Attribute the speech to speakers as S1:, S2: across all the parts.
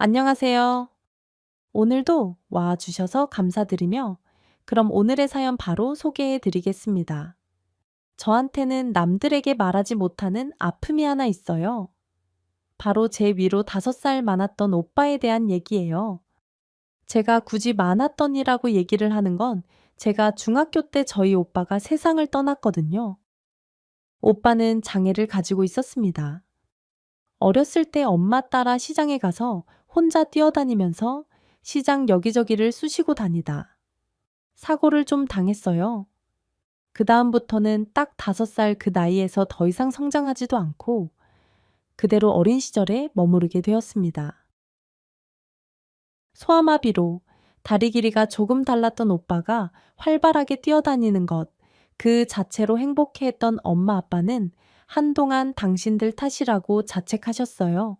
S1: 안녕하세요. 오늘도 와주셔서 감사드리며, 그럼 오늘의 사연 바로 소개해 드리겠습니다. 저한테는 남들에게 말하지 못하는 아픔이 하나 있어요. 바로 제 위로 5살 많았던 오빠에 대한 얘기예요. 제가 굳이 많았던이라고 얘기를 하는 건 제가 중학교 때 저희 오빠가 세상을 떠났거든요. 오빠는 장애를 가지고 있었습니다. 어렸을 때 엄마 따라 시장에 가서 혼자 뛰어다니면서 시장 여기저기를 쑤시고 다니다 사고를 좀 당했어요. 그다음부터는 딱 5살 그 나이에서 더 이상 성장하지도 않고 그대로 어린 시절에 머무르게 되었습니다. 소아마비로 다리 길이가 조금 달랐던 오빠가 활발하게 뛰어다니는 것, 그 자체로 행복해했던 엄마 아빠는 한동안 당신들 탓이라고 자책하셨어요.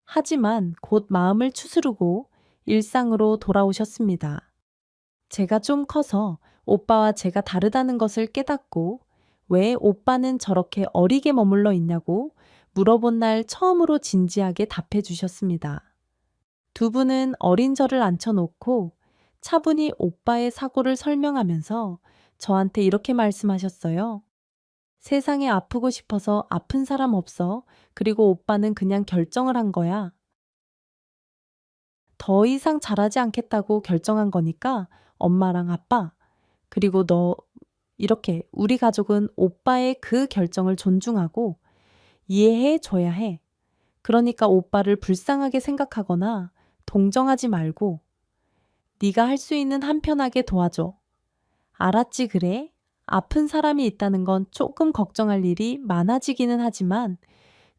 S1: 하지만 곧 마음을 추스르고 일상으로 돌아오셨습니다. 제가 좀 커서 오빠와 제가 다르다는 것을 깨닫고 왜 오빠는 저렇게 어리게 머물러 있냐고 물어본 날 처음으로 진지하게 답해 주셨습니다. 두 분은 어린 저를 앉혀놓고 차분히 오빠의 사고를 설명하면서 저한테 이렇게 말씀하셨어요. 세상에 아프고 싶어서 아픈 사람 없어. 그리고 오빠는 그냥 결정을 한 거야. 더 이상 잘하지 않겠다고 결정한 거니까 엄마랑 아빠, 그리고 너, 이렇게 우리 가족은 오빠의 그 결정을 존중하고 이해해 줘야 해. 그러니까 오빠를 불쌍하게 생각하거나 동정하지 말고 네가 할 수 있는 한편하게 도와줘. 알았지 그래? 아픈 사람이 있다는 건 조금 걱정할 일이 많아지기는 하지만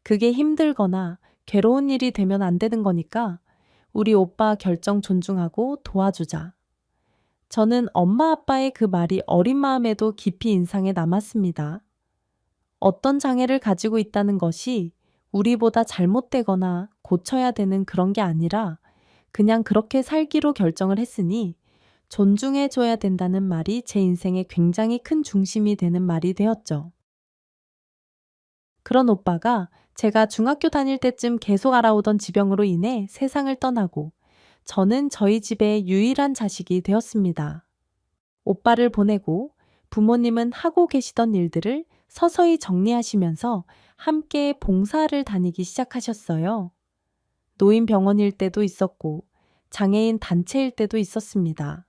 S1: 그게 힘들거나 괴로운 일이 되면 안 되는 거니까 우리 오빠 결정 존중하고 도와주자. 저는 엄마 아빠의 그 말이 어린 마음에도 깊이 인상에 남았습니다. 어떤 장애를 가지고 있다는 것이 우리보다 잘못되거나 고쳐야 되는 그런 게 아니라 그냥 그렇게 살기로 결정을 했으니 존중해 줘야 된다는 말이 제 인생에 굉장히 큰 중심이 되는 말이 되었죠. 그런 오빠가 제가 중학교 다닐 때쯤 계속 알아오던 지병으로 인해 세상을 떠나고 저는 저희 집의 유일한 자식이 되었습니다. 오빠를 보내고 부모님은 하고 계시던 일들을 서서히 정리하시면서 함께 봉사를 다니기 시작하셨어요. 노인병원일 때도 있었고 장애인 단체일 때도 있었습니다.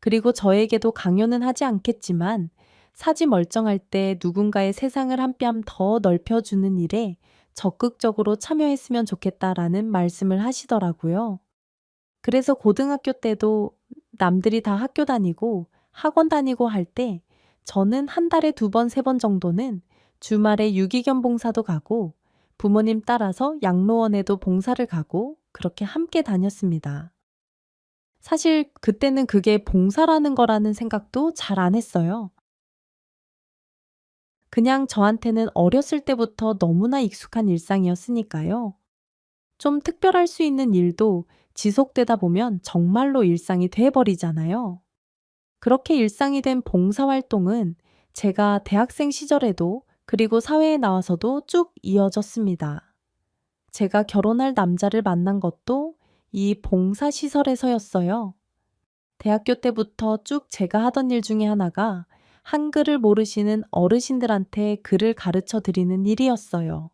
S1: 그리고 저에게도 강요는 하지 않겠지만 사지 멀쩡할 때 누군가의 세상을 한 뼘 더 넓혀주는 일에 적극적으로 참여했으면 좋겠다라는 말씀을 하시더라고요. 그래서 고등학교 때도 남들이 다 학교 다니고 학원 다니고 할 때 저는 한 달에 2번, 3번 정도는 주말에 유기견 봉사도 가고 부모님 따라서 양로원에도 봉사를 가고 그렇게 함께 다녔습니다. 사실 그때는 그게 봉사라는 거라는 생각도 잘 안 했어요. 그냥 저한테는 어렸을 때부터 너무나 익숙한 일상이었으니까요. 좀 특별할 수 있는 일도 지속되다 보면 정말로 일상이 돼버리잖아요. 그렇게 일상이 된 봉사활동은 제가 대학생 시절에도 그리고 사회에 나와서도 쭉 이어졌습니다. 제가 결혼할 남자를 만난 것도 이 봉사시설에서였어요. 대학교 때부터 쭉 제가 하던 일 중에 하나가 한글을 모르시는 어르신들한테 글을 가르쳐 드리는 일이었어요.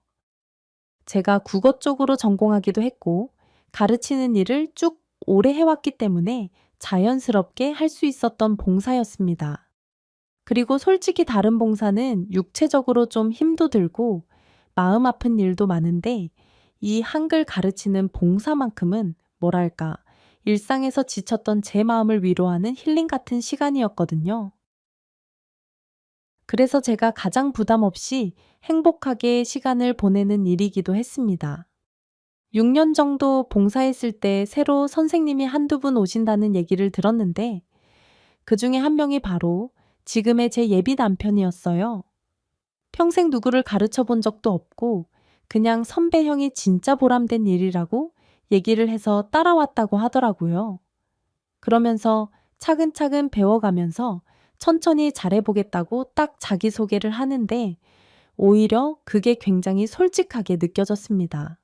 S1: 제가 국어 쪽으로 전공하기도 했고 가르치는 일을 쭉 오래 해왔기 때문에 자연스럽게 할 수 있었던 봉사였습니다. 그리고 솔직히 다른 봉사는 육체적으로 좀 힘도 들고 마음 아픈 일도 많은데 이 한글 가르치는 봉사만큼은 뭐랄까 일상에서 지쳤던 제 마음을 위로하는 힐링 같은 시간이었거든요. 그래서 제가 가장 부담 없이 행복하게 시간을 보내는 일이기도 했습니다. 6년 정도 봉사했을 때 새로 선생님이 한두 분 오신다는 얘기를 들었는데 그 중에 한 명이 바로 지금의 제 예비 남편이었어요. 평생 누구를 가르쳐 본 적도 없고 그냥 선배 형이 진짜 보람된 일이라고 얘기를 해서 따라왔다고 하더라고요. 그러면서 차근차근 배워가면서 천천히 잘해보겠다고 딱 자기소개를 하는데 오히려 그게 굉장히 솔직하게 느껴졌습니다.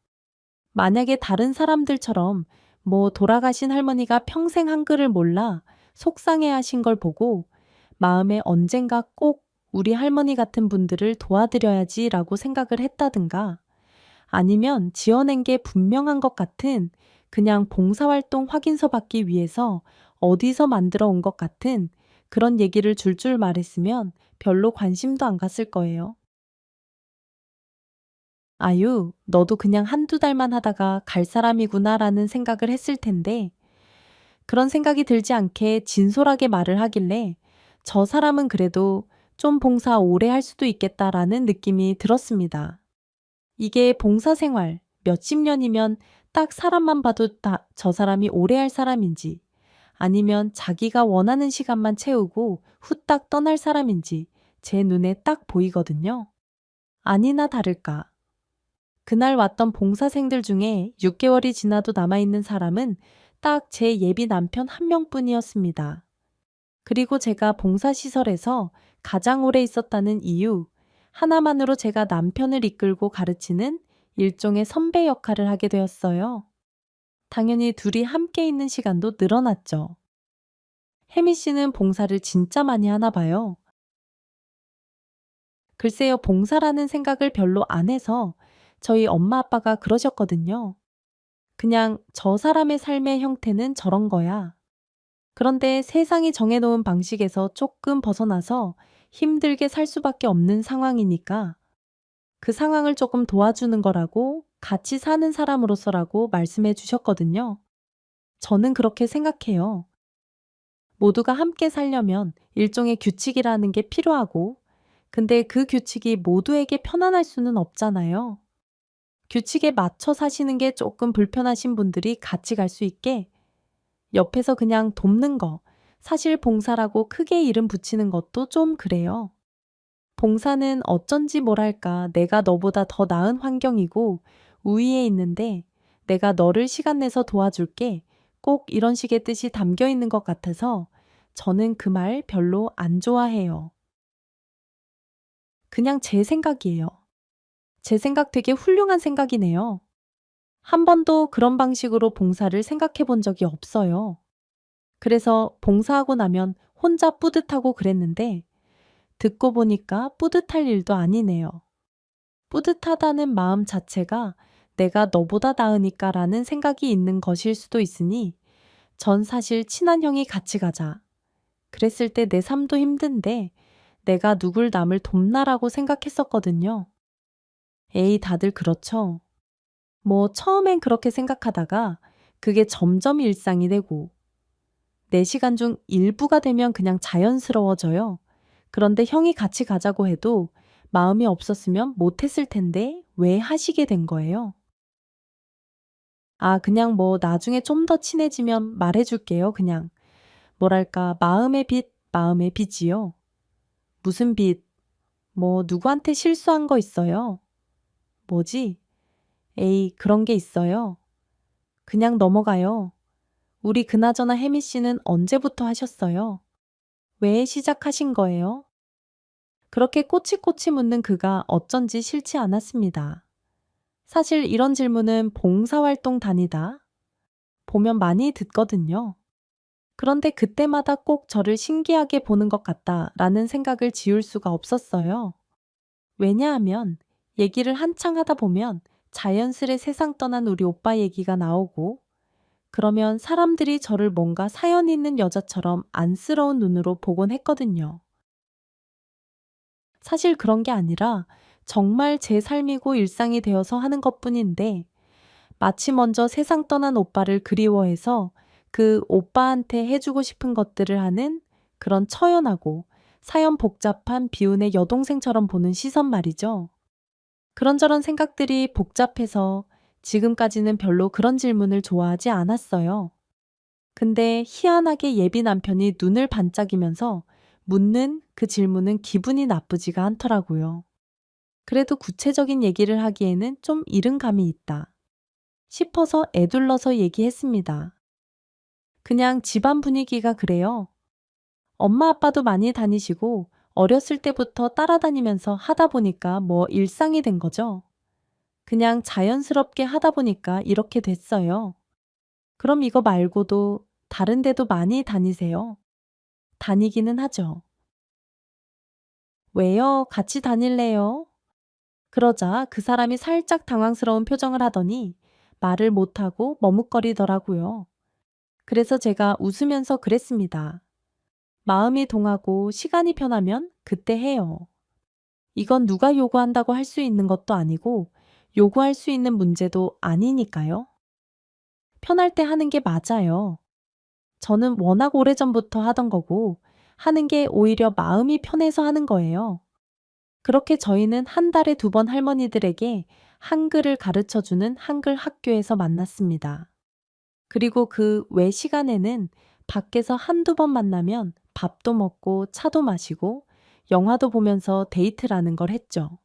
S1: 만약에 다른 사람들처럼 뭐 돌아가신 할머니가 평생 한글을 몰라 속상해 하신 걸 보고 마음에 언젠가 꼭 우리 할머니 같은 분들을 도와드려야지라고 생각을 했다든가 아니면 지어낸 게 분명한 것 같은 그냥 봉사활동 확인서 받기 위해서 어디서 만들어 온 것 같은 그런 얘기를 줄줄 말했으면 별로 관심도 안 갔을 거예요. 아유, 너도 그냥 한두 달만 하다가 갈 사람이구나라는 생각을 했을 텐데 그런 생각이 들지 않게 진솔하게 말을 하길래 저 사람은 그래도 좀 봉사 오래 할 수도 있겠다라는 느낌이 들었습니다. 이게 봉사생활 몇십 년이면 딱 사람만 봐도 다 저 사람이 오래 할 사람인지 아니면 자기가 원하는 시간만 채우고 후딱 떠날 사람인지 제 눈에 딱 보이거든요. 아니나 다를까. 그날 왔던 봉사생들 중에 6개월이 지나도 남아있는 사람은 딱 제 예비 남편 한 명뿐이었습니다. 그리고 제가 봉사시설에서 가장 오래 있었다는 이유, 하나만으로 제가 남편을 이끌고 가르치는 일종의 선배 역할을 하게 되었어요. 당연히 둘이 함께 있는 시간도 늘어났죠. 혜미 씨는 봉사를 진짜 많이 하나 봐요. 글쎄요, 봉사라는 생각을 별로 안 해서 저희 엄마 아빠가 그러셨거든요. 그냥 저 사람의 삶의 형태는 저런 거야. 그런데 세상이 정해놓은 방식에서 조금 벗어나서 힘들게 살 수밖에 없는 상황이니까 그 상황을 조금 도와주는 거라고 같이 사는 사람으로서라고 말씀해 주셨거든요. 저는 그렇게 생각해요. 모두가 함께 살려면 일종의 규칙이라는 게 필요하고, 근데 그 규칙이 모두에게 편안할 수는 없잖아요. 규칙에 맞춰 사시는 게 조금 불편하신 분들이 같이 갈 수 있게 옆에서 그냥 돕는 거, 사실 봉사라고 크게 이름 붙이는 것도 좀 그래요. 봉사는 어쩐지 뭐랄까 내가 너보다 더 나은 환경이고 우위에 있는데 내가 너를 시간 내서 도와줄게. 꼭 이런 식의 뜻이 담겨 있는 것 같아서 저는 그 말 별로 안 좋아해요. 그냥 제 생각이에요. 제 생각 되게 훌륭한 생각이네요. 한 번도 그런 방식으로 봉사를 생각해 본 적이 없어요. 그래서 봉사하고 나면 혼자 뿌듯하고 그랬는데 듣고 보니까 뿌듯할 일도 아니네요. 뿌듯하다는 마음 자체가 내가 너보다 나으니까 라는 생각이 있는 것일 수도 있으니 전 사실 친한 형이 같이 가자. 그랬을 때 내 삶도 힘든데 내가 누굴 남을 돕나라고 생각했었거든요. 에이, 다들 그렇죠. 뭐 처음엔 그렇게 생각하다가 그게 점점 일상이 되고 내 시간 중 일부가 되면 그냥 자연스러워져요. 그런데 형이 같이 가자고 해도 마음이 없었으면 못했을 텐데 왜 하시게 된 거예요? 아, 그냥 뭐 나중에 좀 더 친해지면 말해줄게요, 그냥. 뭐랄까, 마음의 빚, 마음의 빚이요. 무슨 빚? 뭐 누구한테 실수한 거 있어요? 뭐지? 에이, 그런 게 있어요. 그냥 넘어가요. 우리 그나저나 혜미 씨는 언제부터 하셨어요? 왜 시작하신 거예요? 그렇게 꼬치꼬치 묻는 그가 어쩐지 싫지 않았습니다. 사실 이런 질문은 봉사활동 다니다 보면 많이 듣거든요. 그런데 그때마다 꼭 저를 신기하게 보는 것 같다라는 생각을 지울 수가 없었어요. 왜냐하면 얘기를 한창 하다 보면 자연스레 세상 떠난 우리 오빠 얘기가 나오고 그러면 사람들이 저를 뭔가 사연 있는 여자처럼 안쓰러운 눈으로 보곤 했거든요. 사실 그런 게 아니라 정말 제 삶이고 일상이 되어서 하는 것뿐인데 마치 먼저 세상 떠난 오빠를 그리워해서 그 오빠한테 해주고 싶은 것들을 하는 그런 처연하고 사연 복잡한 비운의 여동생처럼 보는 시선 말이죠. 그런저런 생각들이 복잡해서 지금까지는 별로 그런 질문을 좋아하지 않았어요. 근데 희한하게 예비 남편이 눈을 반짝이면서 묻는 그 질문은 기분이 나쁘지가 않더라고요. 그래도 구체적인 얘기를 하기에는 좀 이른 감이 있다 싶어서 애둘러서 얘기했습니다. 그냥 집안 분위기가 그래요. 엄마 아빠도 많이 다니시고 어렸을 때부터 따라다니면서 하다 보니까 뭐 일상이 된 거죠. 그냥 자연스럽게 하다 보니까 이렇게 됐어요. 그럼 이거 말고도 다른 데도 많이 다니세요? 다니기는 하죠. 왜요? 같이 다닐래요? 그러자 그 사람이 살짝 당황스러운 표정을 하더니 말을 못하고 머뭇거리더라고요. 그래서 제가 웃으면서 그랬습니다. 마음이 동하고 시간이 편하면 그때 해요. 이건 누가 요구한다고 할 수 있는 것도 아니고 요구할 수 있는 문제도 아니니까요. 편할 때 하는 게 맞아요. 저는 워낙 오래전부터 하던 거고 하는 게 오히려 마음이 편해서 하는 거예요. 그렇게 저희는 한 달에 2번 할머니들에게 한글을 가르쳐 주는 한글 학교에서 만났습니다. 그리고 그 외 시간에는 밖에서 한두 번 만나면 밥도 먹고 차도 마시고 영화도 보면서 데이트라는 걸 했죠.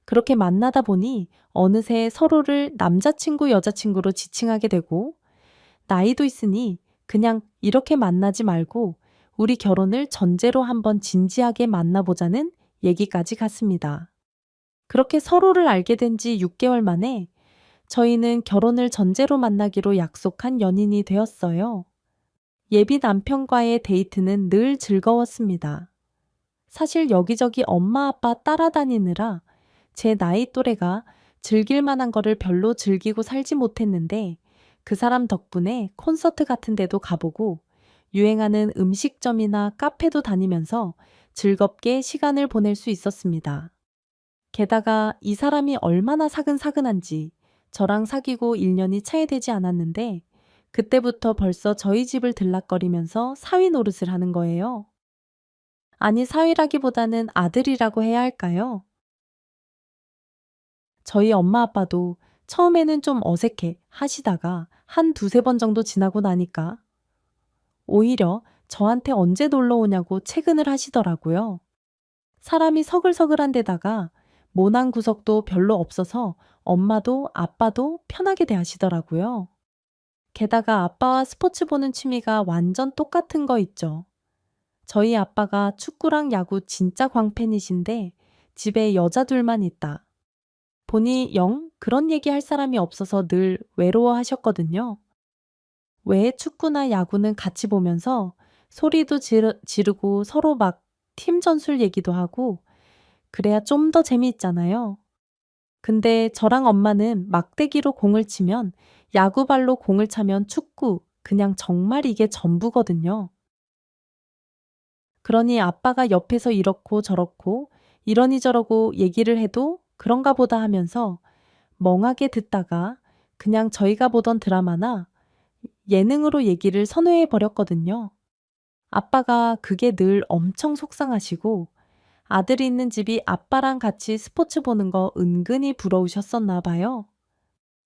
S1: 그렇게 만나다 보니 어느새 서로를 남자친구, 여자친구로 지칭하게 되고 나이도 있으니 그냥 이렇게 만나지 말고 우리 결혼을 전제로 한번 진지하게 만나보자는 얘기까지 갔습니다. 그렇게 서로를 알게 된 지 6개월 만에 저희는 결혼을 전제로 만나기로 약속한 연인이 되었어요. 예비 남편과의 데이트는 늘 즐거웠습니다. 사실 여기저기 엄마 아빠 따라다니느라 제 나이 또래가 즐길 만한 거를 별로 즐기고 살지 못했는데 그 사람 덕분에 콘서트 같은 데도 가보고 유행하는 음식점이나 카페도 다니면서 즐겁게 시간을 보낼 수 있었습니다. 게다가 이 사람이 얼마나 사근사근한지 저랑 사귀고 1년이 차이 되지 않았는데 그때부터 벌써 저희 집을 들락거리면서 사위 노릇을 하는 거예요. 아니, 사위라기보다는 아들이라고 해야 할까요? 저희 엄마 아빠도 처음에는 좀 어색해 하시다가 한 두세 번 정도 지나고 나니까 오히려 저한테 언제 놀러 오냐고 채근을 하시더라고요. 사람이 서글서글한 데다가 모난 구석도 별로 없어서 엄마도 아빠도 편하게 대하시더라고요. 게다가 아빠와 스포츠 보는 취미가 완전 똑같은 거 있죠. 저희 아빠가 축구랑 야구 진짜 광팬이신데 집에 여자 둘만 있다 보니 영 그런 얘기 할 사람이 없어서 늘 외로워하셨거든요. 왜 축구나 야구는 같이 보면서 소리도 지르고 서로 막 팀 전술 얘기도 하고 그래야 좀 더 재미있잖아요. 근데 저랑 엄마는 막대기로 공을 치면 야구발로 공을 차면 축구, 그냥 정말 이게 전부거든요. 그러니 아빠가 옆에서 이렇고 저렇고 이러니 저러고 얘기를 해도 그런가 보다 하면서 멍하게 듣다가 그냥 저희가 보던 드라마나 예능으로 얘기를 선회해 버렸거든요. 아빠가 그게 늘 엄청 속상하시고 아들이 있는 집이 아빠랑 같이 스포츠 보는 거 은근히 부러우셨었나 봐요.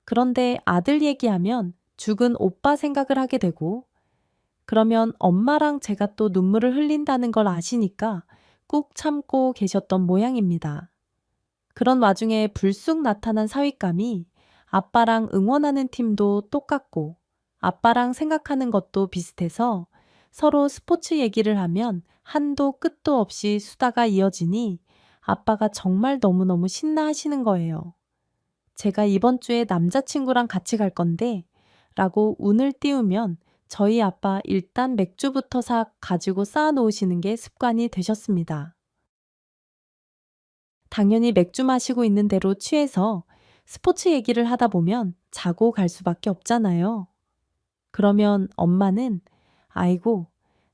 S1: 그런데 아들 얘기하면 죽은 오빠 생각을 하게 되고 그러면 엄마랑 제가 또 눈물을 흘린다는 걸 아시니까 꾹 참고 계셨던 모양입니다. 그런 와중에 불쑥 나타난 사윗감이 아빠랑 응원하는 팀도 똑같고 아빠랑 생각하는 것도 비슷해서 서로 스포츠 얘기를 하면 한도 끝도 없이 수다가 이어지니 아빠가 정말 너무너무 신나하시는 거예요. 제가 이번 주에 남자친구랑 같이 갈 건데 라고 운을 띄우면 저희 아빠 일단 맥주부터 가지고 쌓아 놓으시는 게 습관이 되셨습니다. 당연히 맥주 마시고 있는 대로 취해서 스포츠 얘기를 하다 보면 자고 갈 수밖에 없잖아요. 그러면 엄마는 아이고,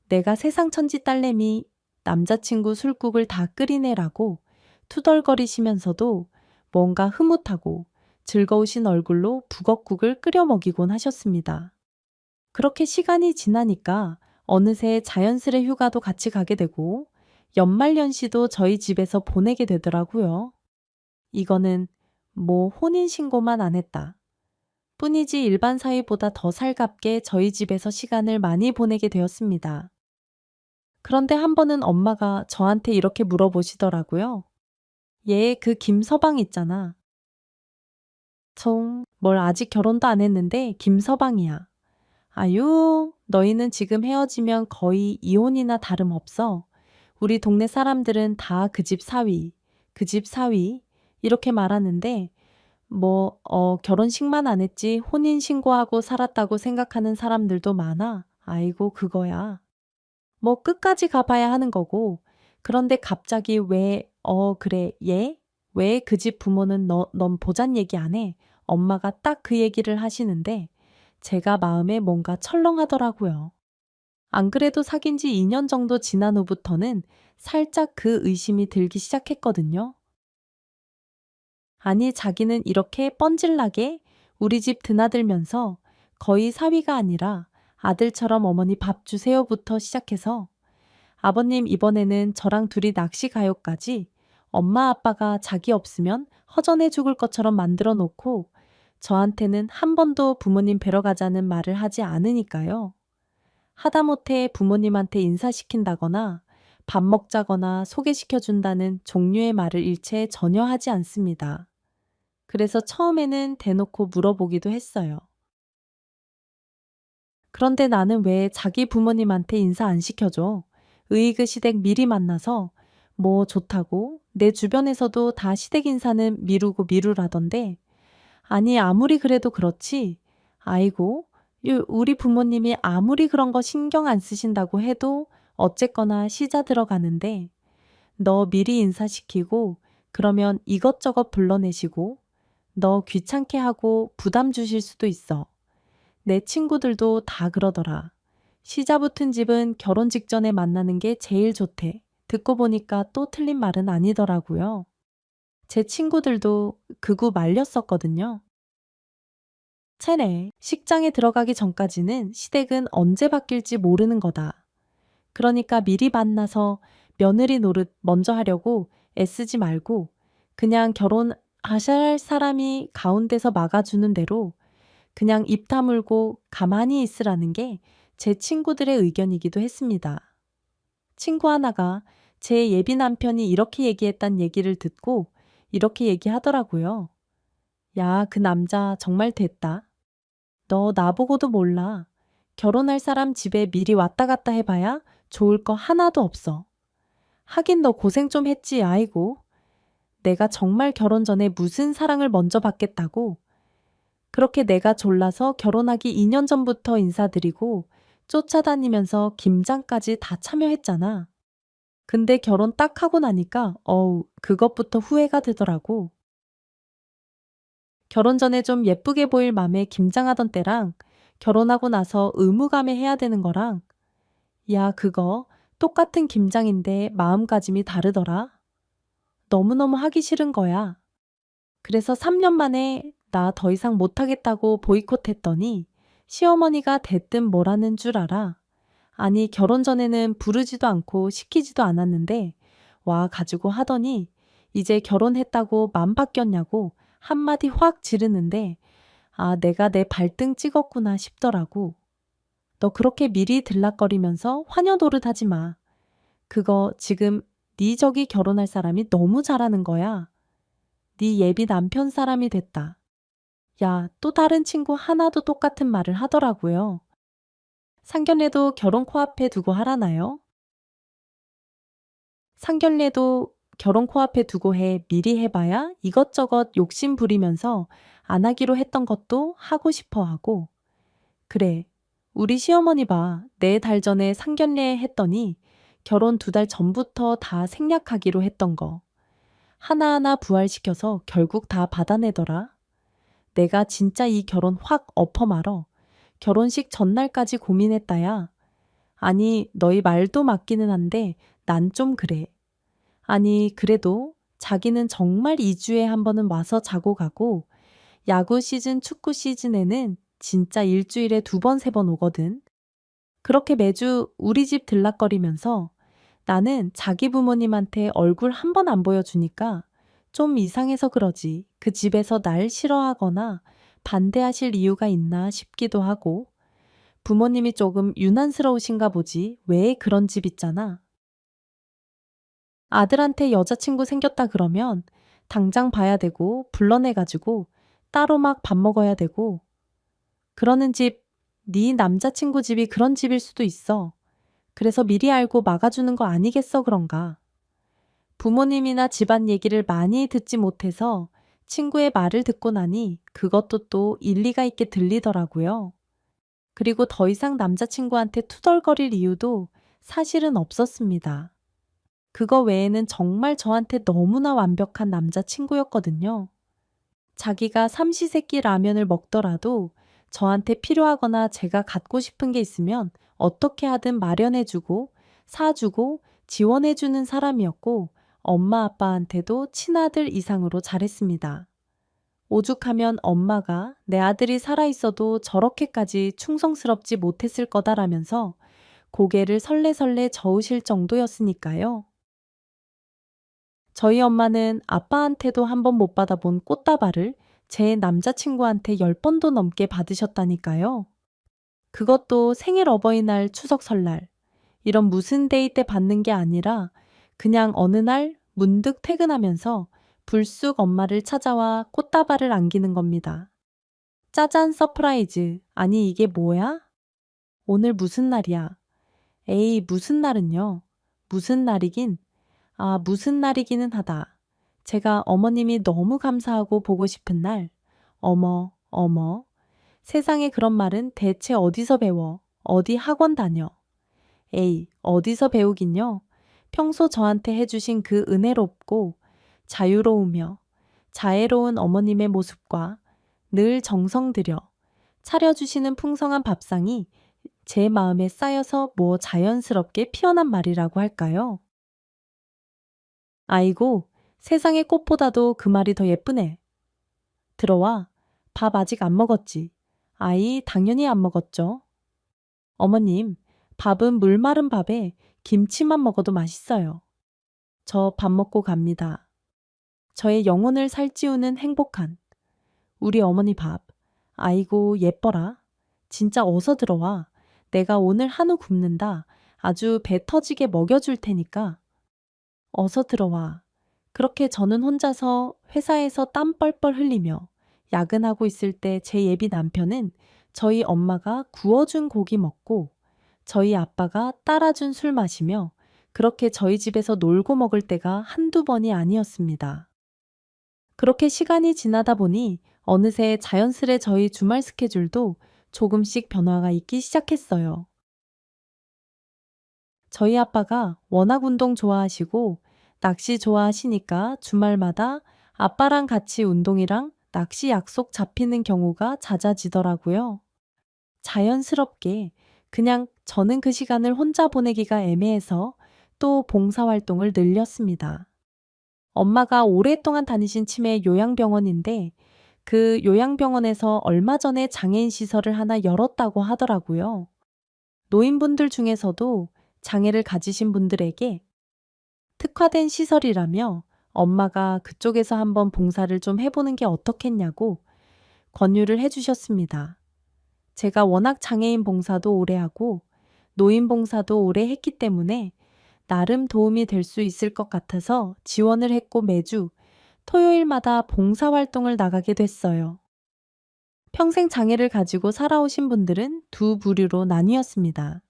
S1: 내가 세상 천지 딸내미 남자친구 술국을 다 끓이네라고 투덜거리시면서도 뭔가 흐뭇하고 즐거우신 얼굴로 북엇국을 끓여 먹이곤 하셨습니다. 그렇게 시간이 지나니까 어느새 자연스레 휴가도 같이 가게 되고 연말연시도 저희 집에서 보내게 되더라고요. 이거는 뭐 혼인신고만 안 했다 뿐이지 일반 사이보다 더 살갑게 저희 집에서 시간을 많이 보내게 되었습니다. 그런데 한 번은 엄마가 저한테 이렇게 물어보시더라고요. 얘 그 김서방 있잖아. 뭘 아직 결혼도 안 했는데 김서방이야. 아유, 너희는 지금 헤어지면 거의 이혼이나 다름없어. 우리 동네 사람들은 다 그 집 사위, 그 집 사위, 이렇게 말하는데 결혼식만 안 했지 혼인신고하고 살았다고 생각하는 사람들도 많아. 아이고, 그거야. 끝까지 가봐야 하는 거고. 그런데 갑자기 왜, 그래, 얘? 왜 그 집 부모는 넌 보잔 얘기 안 해? 엄마가 딱 그 얘기를 하시는데 제가 마음에 뭔가 철렁하더라고요. 안 그래도 사귄 지 2년 정도 지난 후부터는 살짝 그 의심이 들기 시작했거든요. 아니, 자기는 이렇게 뻔질나게 우리 집 드나들면서 거의 사위가 아니라 아들처럼 어머니 밥 주세요부터 시작해서 아버님 이번에는 저랑 둘이 낚시 가요까지 엄마 아빠가 자기 없으면 허전해 죽을 것처럼 만들어 놓고 저한테는 한 번도 부모님 뵈러 가자는 말을 하지 않으니까요. 하다못해 부모님한테 인사시킨다거나 밥 먹자거나 소개시켜 준다는 종류의 말을 일체 전혀 하지 않습니다. 그래서 처음에는 대놓고 물어보기도 했어요. 그런데 나는 왜 자기 부모님한테 인사 안 시켜줘? 으이그 시댁 미리 만나서 좋다고 내 주변에서도 다 시댁 인사는 미루고 미루라던데 아니 아무리 그래도 그렇지 아이고 우리 부모님이 아무리 그런 거 신경 안 쓰신다고 해도 어쨌거나 시자 들어가는데 너 미리 인사시키고 그러면 이것저것 불러내시고 너 귀찮게 하고 부담 주실 수도 있어. 내 친구들도 다 그러더라. 시자 붙은 집은 결혼 직전에 만나는 게 제일 좋대. 듣고 보니까 또 틀린 말은 아니더라고요. 제 친구들도 극우 말렸었거든요. 채네. 식장에 들어가기 전까지는 시댁은 언제 바뀔지 모르는 거다. 그러니까 미리 만나서 며느리 노릇 먼저 하려고 애쓰지 말고 그냥 결혼하셔야 할 사람이 가운데서 막아주는 대로 그냥 입 다물고 가만히 있으라는 게 제 친구들의 의견이기도 했습니다. 친구 하나가 제 예비 남편이 이렇게 얘기했단 얘기를 듣고 이렇게 얘기하더라고요. 야, 그 남자 정말 됐다. 너 나보고도 몰라. 결혼할 사람 집에 미리 왔다 갔다 해봐야 좋을 거 하나도 없어. 하긴 너 고생 좀 했지, 아이고. 내가 정말 결혼 전에 무슨 사랑을 먼저 받겠다고. 그렇게 내가 졸라서 결혼하기 2년 전부터 인사드리고 쫓아다니면서 김장까지 다 참여했잖아. 근데 결혼 딱 하고 나니까 그것부터 후회가 되더라고. 결혼 전에 좀 예쁘게 보일 맘에 김장하던 때랑 결혼하고 나서 의무감에 해야 되는 거랑 야, 그거 똑같은 김장인데 마음가짐이 다르더라. 너무너무 하기 싫은 거야. 그래서 3년 만에 나 더 이상 못하겠다고 보이콧했더니 시어머니가 대뜸 뭐라는 줄 알아. 아니, 결혼 전에는 부르지도 않고 시키지도 않았는데 와 가지고 하더니 이제 결혼했다고 맘 바뀌었냐고 한마디 확 지르는데 아, 내가 내 발등 찍었구나 싶더라고. 너 그렇게 미리 들락거리면서 화녀 노릇하지 마. 그거 지금 네 저기 결혼할 사람이 너무 잘하는 거야. 네 예비 남편 사람이 됐다. 야, 또 다른 친구 하나도 똑같은 말을 하더라고요. 상견례도 결혼 코앞에 두고 하라나요? 상견례도 결혼 코앞에 두고 미리 해봐야 이것저것 욕심 부리면서 안 하기로 했던 것도 하고 싶어 하고. 그래, 우리 시어머니 봐. 4달 전에 상견례 했더니 결혼 2달 전부터 다 생략하기로 했던 거. 하나하나 부활시켜서 결국 다 받아내더라. 내가 진짜 이 결혼 확 엎어 말어. 결혼식 전날까지 고민했다야. 아니, 너희 말도 맞기는 한데 난 좀 그래. 아니, 그래도 자기는 정말 2주에 한 번은 와서 자고 가고 야구 시즌, 축구 시즌에는 진짜 일주일에 2번, 3번 오거든. 그렇게 매주 우리 집 들락거리면서 나는 자기 부모님한테 얼굴 한 번 안 보여주니까 좀 이상해서 그러지. 그 집에서 날 싫어하거나 반대하실 이유가 있나 싶기도 하고 부모님이 조금 유난스러우신가 보지. 왜 그런 집 있잖아. 아들한테 여자친구 생겼다 그러면 당장 봐야 되고 불러내가지고 따로 막 밥 먹어야 되고 그러는 집, 네 남자친구 집이 그런 집일 수도 있어. 그래서 미리 알고 막아주는 거 아니겠어 그런가. 부모님이나 집안 얘기를 많이 듣지 못해서 친구의 말을 듣고 나니 그것도 또 일리가 있게 들리더라고요. 그리고 더 이상 남자친구한테 투덜거릴 이유도 사실은 없었습니다. 그거 외에는 정말 저한테 너무나 완벽한 남자친구였거든요. 자기가 삼시세끼 라면을 먹더라도 저한테 필요하거나 제가 갖고 싶은 게 있으면 어떻게 하든 마련해주고 사주고 지원해주는 사람이었고 엄마 아빠한테도 친아들 이상으로 잘했습니다. 오죽하면 엄마가 내 아들이 살아있어도 저렇게까지 충성스럽지 못했을 거다라면서 고개를 설레설레 저으실 정도였으니까요. 저희 엄마는 아빠한테도 한 번 못 받아본 꽃다발을 제 남자친구한테 10번도 넘게 받으셨다니까요. 그것도 생일, 어버이날, 추석, 설날 이런 무슨 데이 때 받는 게 아니라 그냥 어느 날 문득 퇴근하면서 불쑥 엄마를 찾아와 꽃다발을 안기는 겁니다. 짜잔 서프라이즈. 아니 이게 뭐야? 오늘 무슨 날이야? 에이 무슨 날은요? 무슨 날이긴? 아 무슨 날이기는 하다. 제가 어머님이 너무 감사하고 보고 싶은 날. 어머 어머 세상에 그런 말은 대체 어디서 배워? 어디 학원 다녀? 에이 어디서 배우긴요? 평소 저한테 해주신 그 은혜롭고 자유로우며 자애로운 어머님의 모습과 늘 정성 들여 차려주시는 풍성한 밥상이 제 마음에 쌓여서 뭐 자연스럽게 피어난 말이라고 할까요? 아이고, 세상의 꽃보다도 그 말이 더 예쁘네. 들어와. 밥 아직 안 먹었지. 아이, 당연히 안 먹었죠. 어머님, 밥은 물 마른 밥에 김치만 먹어도 맛있어요. 저 밥 먹고 갑니다. 저의 영혼을 살찌우는 행복한 우리 어머니 밥. 아이고, 예뻐라. 진짜 어서 들어와. 내가 오늘 한우 굽는다. 아주 배 터지게 먹여줄 테니까. 어서 들어와. 그렇게 저는 혼자서 회사에서 땀 뻘뻘 흘리며 야근하고 있을 때 제 예비 남편은 저희 엄마가 구워준 고기 먹고 저희 아빠가 따라준 술 마시며 그렇게 저희 집에서 놀고 먹을 때가 한두 번이 아니었습니다. 그렇게 시간이 지나다 보니 어느새 자연스레 저희 주말 스케줄도 조금씩 변화가 있기 시작했어요. 저희 아빠가 워낙 운동 좋아하시고 낚시 좋아하시니까 주말마다 아빠랑 같이 운동이랑 낚시 약속 잡히는 경우가 잦아지더라고요. 자연스럽게 그냥 저는 그 시간을 혼자 보내기가 애매해서 또 봉사활동을 늘렸습니다. 엄마가 오랫동안 다니신 치매 요양병원인데 그 요양병원에서 얼마 전에 장애인 시설을 하나 열었다고 하더라고요. 노인분들 중에서도 장애를 가지신 분들에게 특화된 시설이라며 엄마가 그쪽에서 한번 봉사를 좀 해보는 게 어떻겠냐고 권유를 해주셨습니다. 제가 워낙 장애인 봉사도 오래 하고 노인 봉사도 오래 했기 때문에 나름 도움이 될 수 있을 것 같아서 지원을 했고 매주 토요일마다 봉사활동을 나가게 됐어요. 평생 장애를 가지고 살아오신 분들은 두 부류로 나뉘었습니다.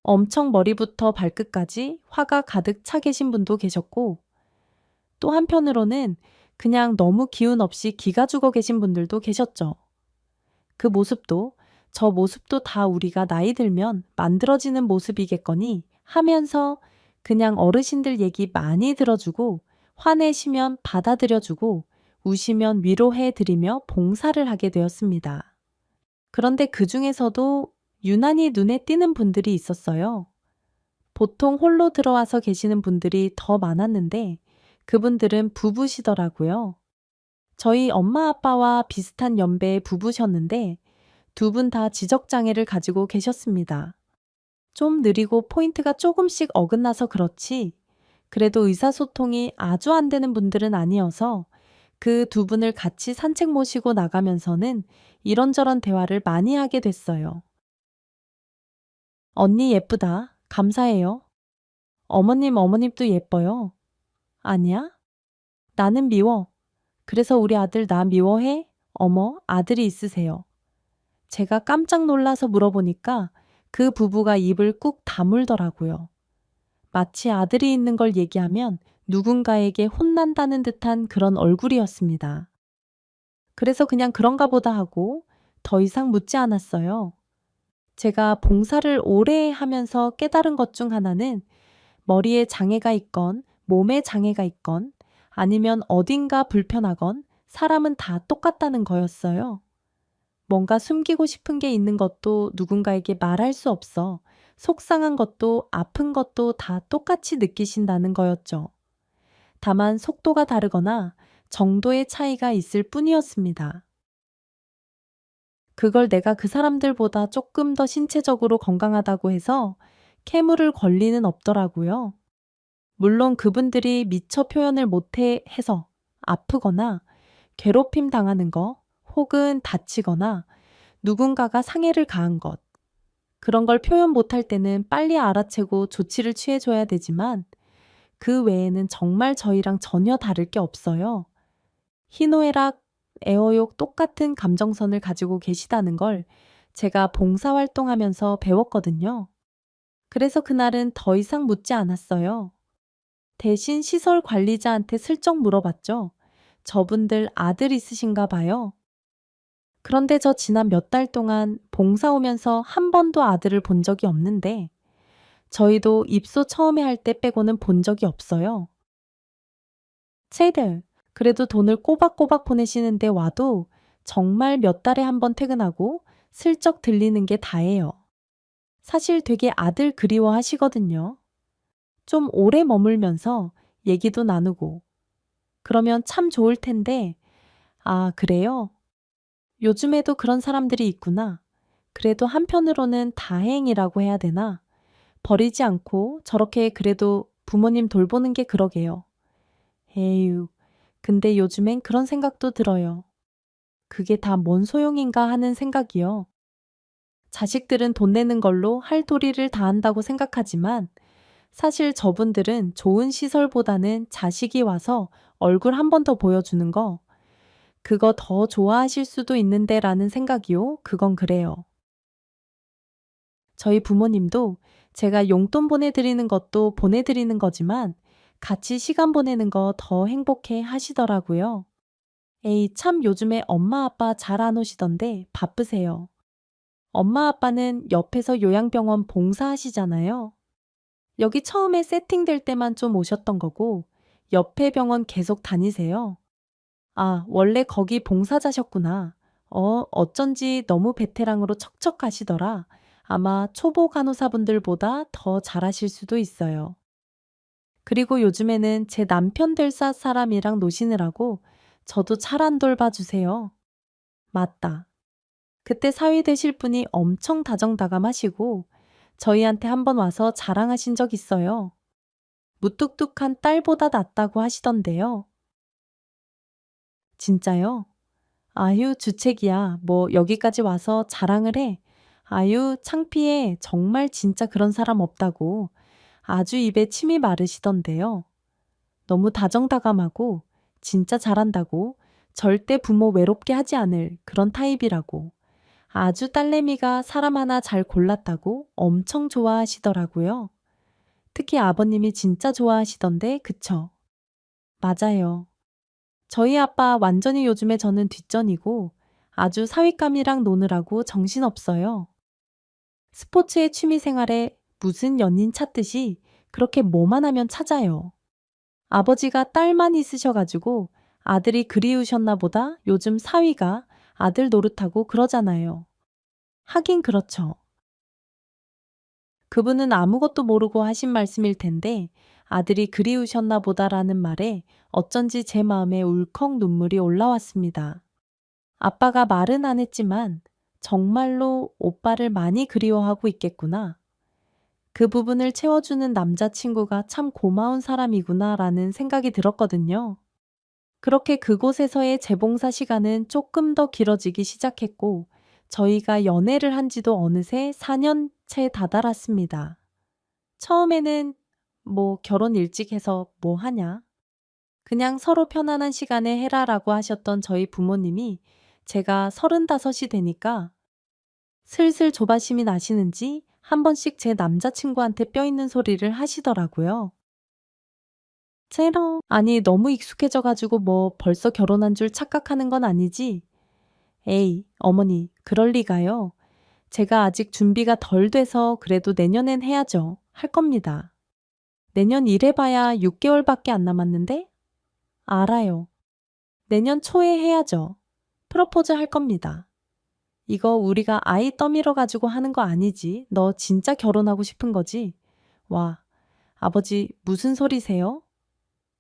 S1: 엄청 머리부터 발끝까지 화가 가득 차 계신 분도 계셨고 또 한편으로는 그냥 너무 기운 없이 기가 죽어 계신 분들도 계셨죠. 그 모습도 저 모습도 다 우리가 나이 들면 만들어지는 모습이겠거니 하면서 그냥 어르신들 얘기 많이 들어주고 화내시면 받아들여주고 우시면 위로해드리며 봉사를 하게 되었습니다. 그런데 그 중에서도 유난히 눈에 띄는 분들이 있었어요. 보통 홀로 들어와서 계시는 분들이 더 많았는데 그분들은 부부시더라고요. 저희 엄마 아빠와 비슷한 연배의 부부셨는데 두 분 다 지적장애를 가지고 계셨습니다. 좀 느리고 포인트가 조금씩 어긋나서 그렇지 그래도 의사소통이 아주 안 되는 분들은 아니어서 그 두 분을 같이 산책 모시고 나가면서는 이런저런 대화를 많이 하게 됐어요. 언니 예쁘다. 감사해요. 어머님도 예뻐요. 아니야? 나는 미워. 그래서 우리 아들 나 미워해? 어머, 아들이 있으세요. 제가 깜짝 놀라서 물어보니까 그 부부가 입을 꾹 다물더라고요. 마치 아들이 있는 걸 얘기하면 누군가에게 혼난다는 듯한 그런 얼굴이었습니다. 그래서 그냥 그런가 보다 하고 더 이상 묻지 않았어요. 제가 봉사를 오래 하면서 깨달은 것 중 하나는 머리에 장애가 있건 몸에 장애가 있건 아니면 어딘가 불편하건 사람은 다 똑같다는 거였어요. 뭔가 숨기고 싶은 게 있는 것도 누군가에게 말할 수 없어 속상한 것도 아픈 것도 다 똑같이 느끼신다는 거였죠. 다만 속도가 다르거나 정도의 차이가 있을 뿐이었습니다. 그걸 내가 그 사람들보다 조금 더 신체적으로 건강하다고 해서 캐물을 걸 리는 없더라고요. 물론 그분들이 미처 표현을 못해 해서 아프거나 괴롭힘 당하는 거 혹은 다치거나 누군가가 상해를 가한 것 그런 걸 표현 못할 때는 빨리 알아채고 조치를 취해줘야 되지만 그 외에는 정말 저희랑 전혀 다를 게 없어요. 희노애락, 애어욕 똑같은 감정선을 가지고 계시다는 걸 제가 봉사활동하면서 배웠거든요. 그래서 그날은 더 이상 묻지 않았어요. 대신 시설 관리자한테 슬쩍 물어봤죠. 저분들 아들 있으신가 봐요. 그런데 저 지난 몇 달 동안 봉사 오면서 한 번도 아들을 본 적이 없는데 저희도 입소 처음에 할 때 빼고는 본 적이 없어요. 쟤들, 그래도 돈을 꼬박꼬박 보내시는데 와도 정말 몇 달에 한 번 퇴근하고 슬쩍 들리는 게 다예요. 사실 되게 아들 그리워하시거든요. 좀 오래 머물면서 얘기도 나누고 그러면 참 좋을 텐데, 아, 그래요? 요즘에도 그런 사람들이 있구나. 그래도 한편으로는 다행이라고 해야 되나? 버리지 않고 저렇게 그래도 부모님 돌보는 게 그러게요. 에휴, 근데 요즘엔 그런 생각도 들어요. 그게 다 뭔 소용인가 하는 생각이요. 자식들은 돈 내는 걸로 할 도리를 다 한다고 생각하지만 사실 저분들은 좋은 시설보다는 자식이 와서 얼굴 한 번 더 보여주는 거, 그거 더 좋아하실 수도 있는데 라는 생각이요. 그건 그래요. 저희 부모님도 제가 용돈 보내드리는 것도 보내드리는 거지만 같이 시간 보내는 거 더 행복해 하시더라고요. 에이, 참 요즘에 엄마 아빠 잘 안 오시던데 바쁘세요. 엄마 아빠는 옆에서 요양병원 봉사하시잖아요. 여기 처음에 세팅될 때만 좀 오셨던 거고 옆에 병원 계속 다니세요. 아, 원래 거기 봉사자셨구나. 어쩐지 너무 베테랑으로 척척 가시더라. 아마 초보 간호사분들보다 더 잘하실 수도 있어요. 그리고 요즘에는 제 남편 될 사람이랑 노시느라고 저도 잘 안 돌봐주세요. 맞다. 그때 사위 되실 분이 엄청 다정다감하시고 저희한테 한번 와서 자랑하신 적 있어요. 무뚝뚝한 딸보다 낫다고 하시던데요. 진짜요? 아유, 주책이야. 뭐 여기까지 와서 자랑을 해. 아유, 창피해. 정말 진짜 그런 사람 없다고. 아주 입에 침이 마르시던데요. 너무 다정다감하고 진짜 잘한다고 절대 부모 외롭게 하지 않을 그런 타입이라고 아주 딸내미가 사람 하나 잘 골랐다고 엄청 좋아하시더라고요. 특히 아버님이 진짜 좋아하시던데 그쵸? 맞아요. 저희 아빠 완전히 요즘에 저는 뒷전이고 아주 사윗감이랑 노느라고 정신없어요. 스포츠의 취미생활에 무슨 연인 찾듯이 그렇게 뭐만 하면 찾아요. 아버지가 딸만 있으셔가지고 아들이 그리우셨나 보다 요즘 사위가 아들 노릇하고 그러잖아요. 하긴 그렇죠. 그분은 아무것도 모르고 하신 말씀일 텐데 아들이 그리우셨나 보다라는 말에 어쩐지 제 마음에 울컥 눈물이 올라왔습니다. 아빠가 말은 안 했지만 정말로 오빠를 많이 그리워하고 있겠구나. 그 부분을 채워주는 남자친구가 참 고마운 사람이구나라는 생각이 들었거든요. 그렇게 그곳에서의 재봉사 시간은 조금 더 길어지기 시작했고 저희가 연애를 한 지도 어느새 4년째 다다랐습니다. 처음에는 뭐 결혼 일찍 해서 뭐 하냐? 그냥 서로 편안한 시간에 해라라고 하셨던 저희 부모님이 제가 35이 되니까 슬슬 조바심이 나시는지 한 번씩 제 남자친구한테 뼈 있는 소리를 하시더라고요. 쟤랑 아니 너무 익숙해져 가지고 뭐 벌써 결혼한 줄 착각하는 건 아니지? 에이, 어머니, 그럴 리가요. 제가 아직 준비가 덜 돼서 그래도 내년엔 해야죠. 할 겁니다. 내년 일해봐야 6개월밖에 안 남았는데? 알아요. 내년 초에 해야죠. 프로포즈 할 겁니다. 이거 우리가 아이 떠밀어 가지고 하는 거 아니지? 너 진짜 결혼하고 싶은 거지? 와, 아버지 무슨 소리세요?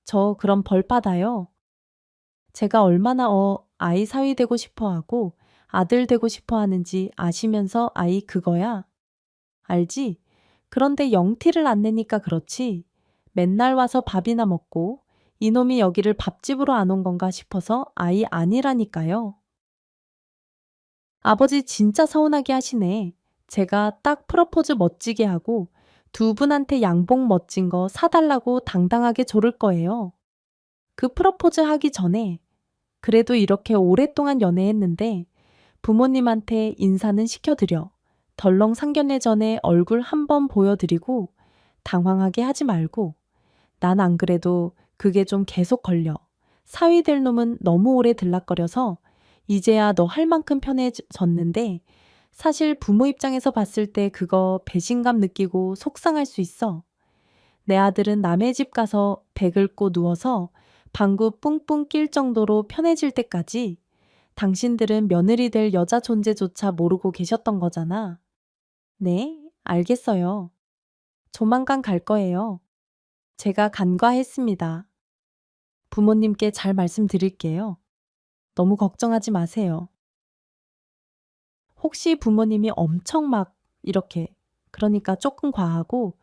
S1: 저 그럼 벌 받아요. 제가 얼마나 아이 사위 되고 싶어 하고 아들 되고 싶어 하는지 아시면서 아이 그거야? 알지? 그런데 영티를 안 내니까 그렇지. 맨날 와서 밥이나 먹고 이놈이 여기를 밥집으로 안 온 건가 싶어서 아이 아니라니까요. 아버지 진짜 서운하게 하시네. 제가 딱 프러포즈 멋지게 하고 두 분한테 양복 멋진 거 사달라고 당당하게 조를 거예요. 그 프러포즈 하기 전에 그래도 이렇게 오랫동안 연애했는데 부모님한테 인사는 시켜드려. 덜렁 상견례 전에 얼굴 한번 보여드리고 당황하게 하지 말고 난 안 그래도 그게 좀 계속 걸려. 사위 될 놈은 너무 오래 들락거려서 이제야 너 할 만큼 편해졌는데 사실 부모 입장에서 봤을 때 그거 배신감 느끼고 속상할 수 있어. 내 아들은 남의 집 가서 배 긁고 누워서 방구 뿡뿡 낄 정도로 편해질 때까지 당신들은 며느리 될 여자 존재조차 모르고 계셨던 거잖아. 네, 알겠어요. 조만간 갈 거예요. 제가 간과했습니다. 부모님께 잘 말씀드릴게요. 너무 걱정하지 마세요. 혹시 부모님이 엄청 막 이렇게 그러니까 조금 과하고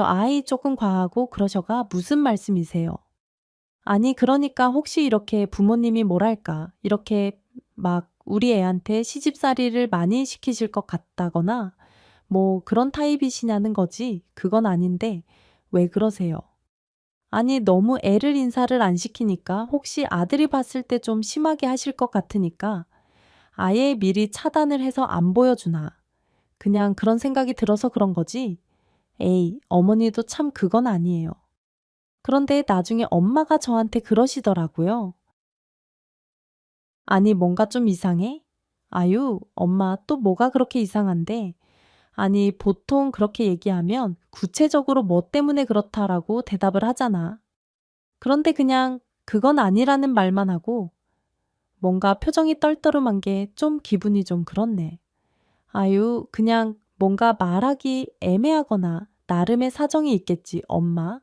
S1: 아이 조금 과하고 그러셔가 무슨 말씀이세요? 아니 그러니까 혹시 이렇게 부모님이 뭐랄까 이렇게 막 우리 애한테 시집살이를 많이 시키실 것 같다거나 뭐 그런 타입이시냐는 거지 그건 아닌데 왜 그러세요? 아니 너무 애를 인사를 안 시키니까 혹시 아들이 봤을 때 좀 심하게 하실 것 같으니까 아예 미리 차단을 해서 안 보여주나. 그냥 그런 생각이 들어서 그런 거지. 에이, 어머니도 참 그건 아니에요. 그런데 나중에 엄마가 저한테 그러시더라고요. 아니, 뭔가 좀 이상해? 아유, 엄마 또 뭐가 그렇게 이상한데? 아니, 보통 그렇게 얘기하면 구체적으로 뭐 때문에 그렇다라고 대답을 하잖아. 그런데 그냥 그건 아니라는 말만 하고 뭔가 표정이 떨떠름한 게 좀 기분이 좀 그렇네. 아유, 그냥 뭔가 말하기 애매하거나 나름의 사정이 있겠지, 엄마.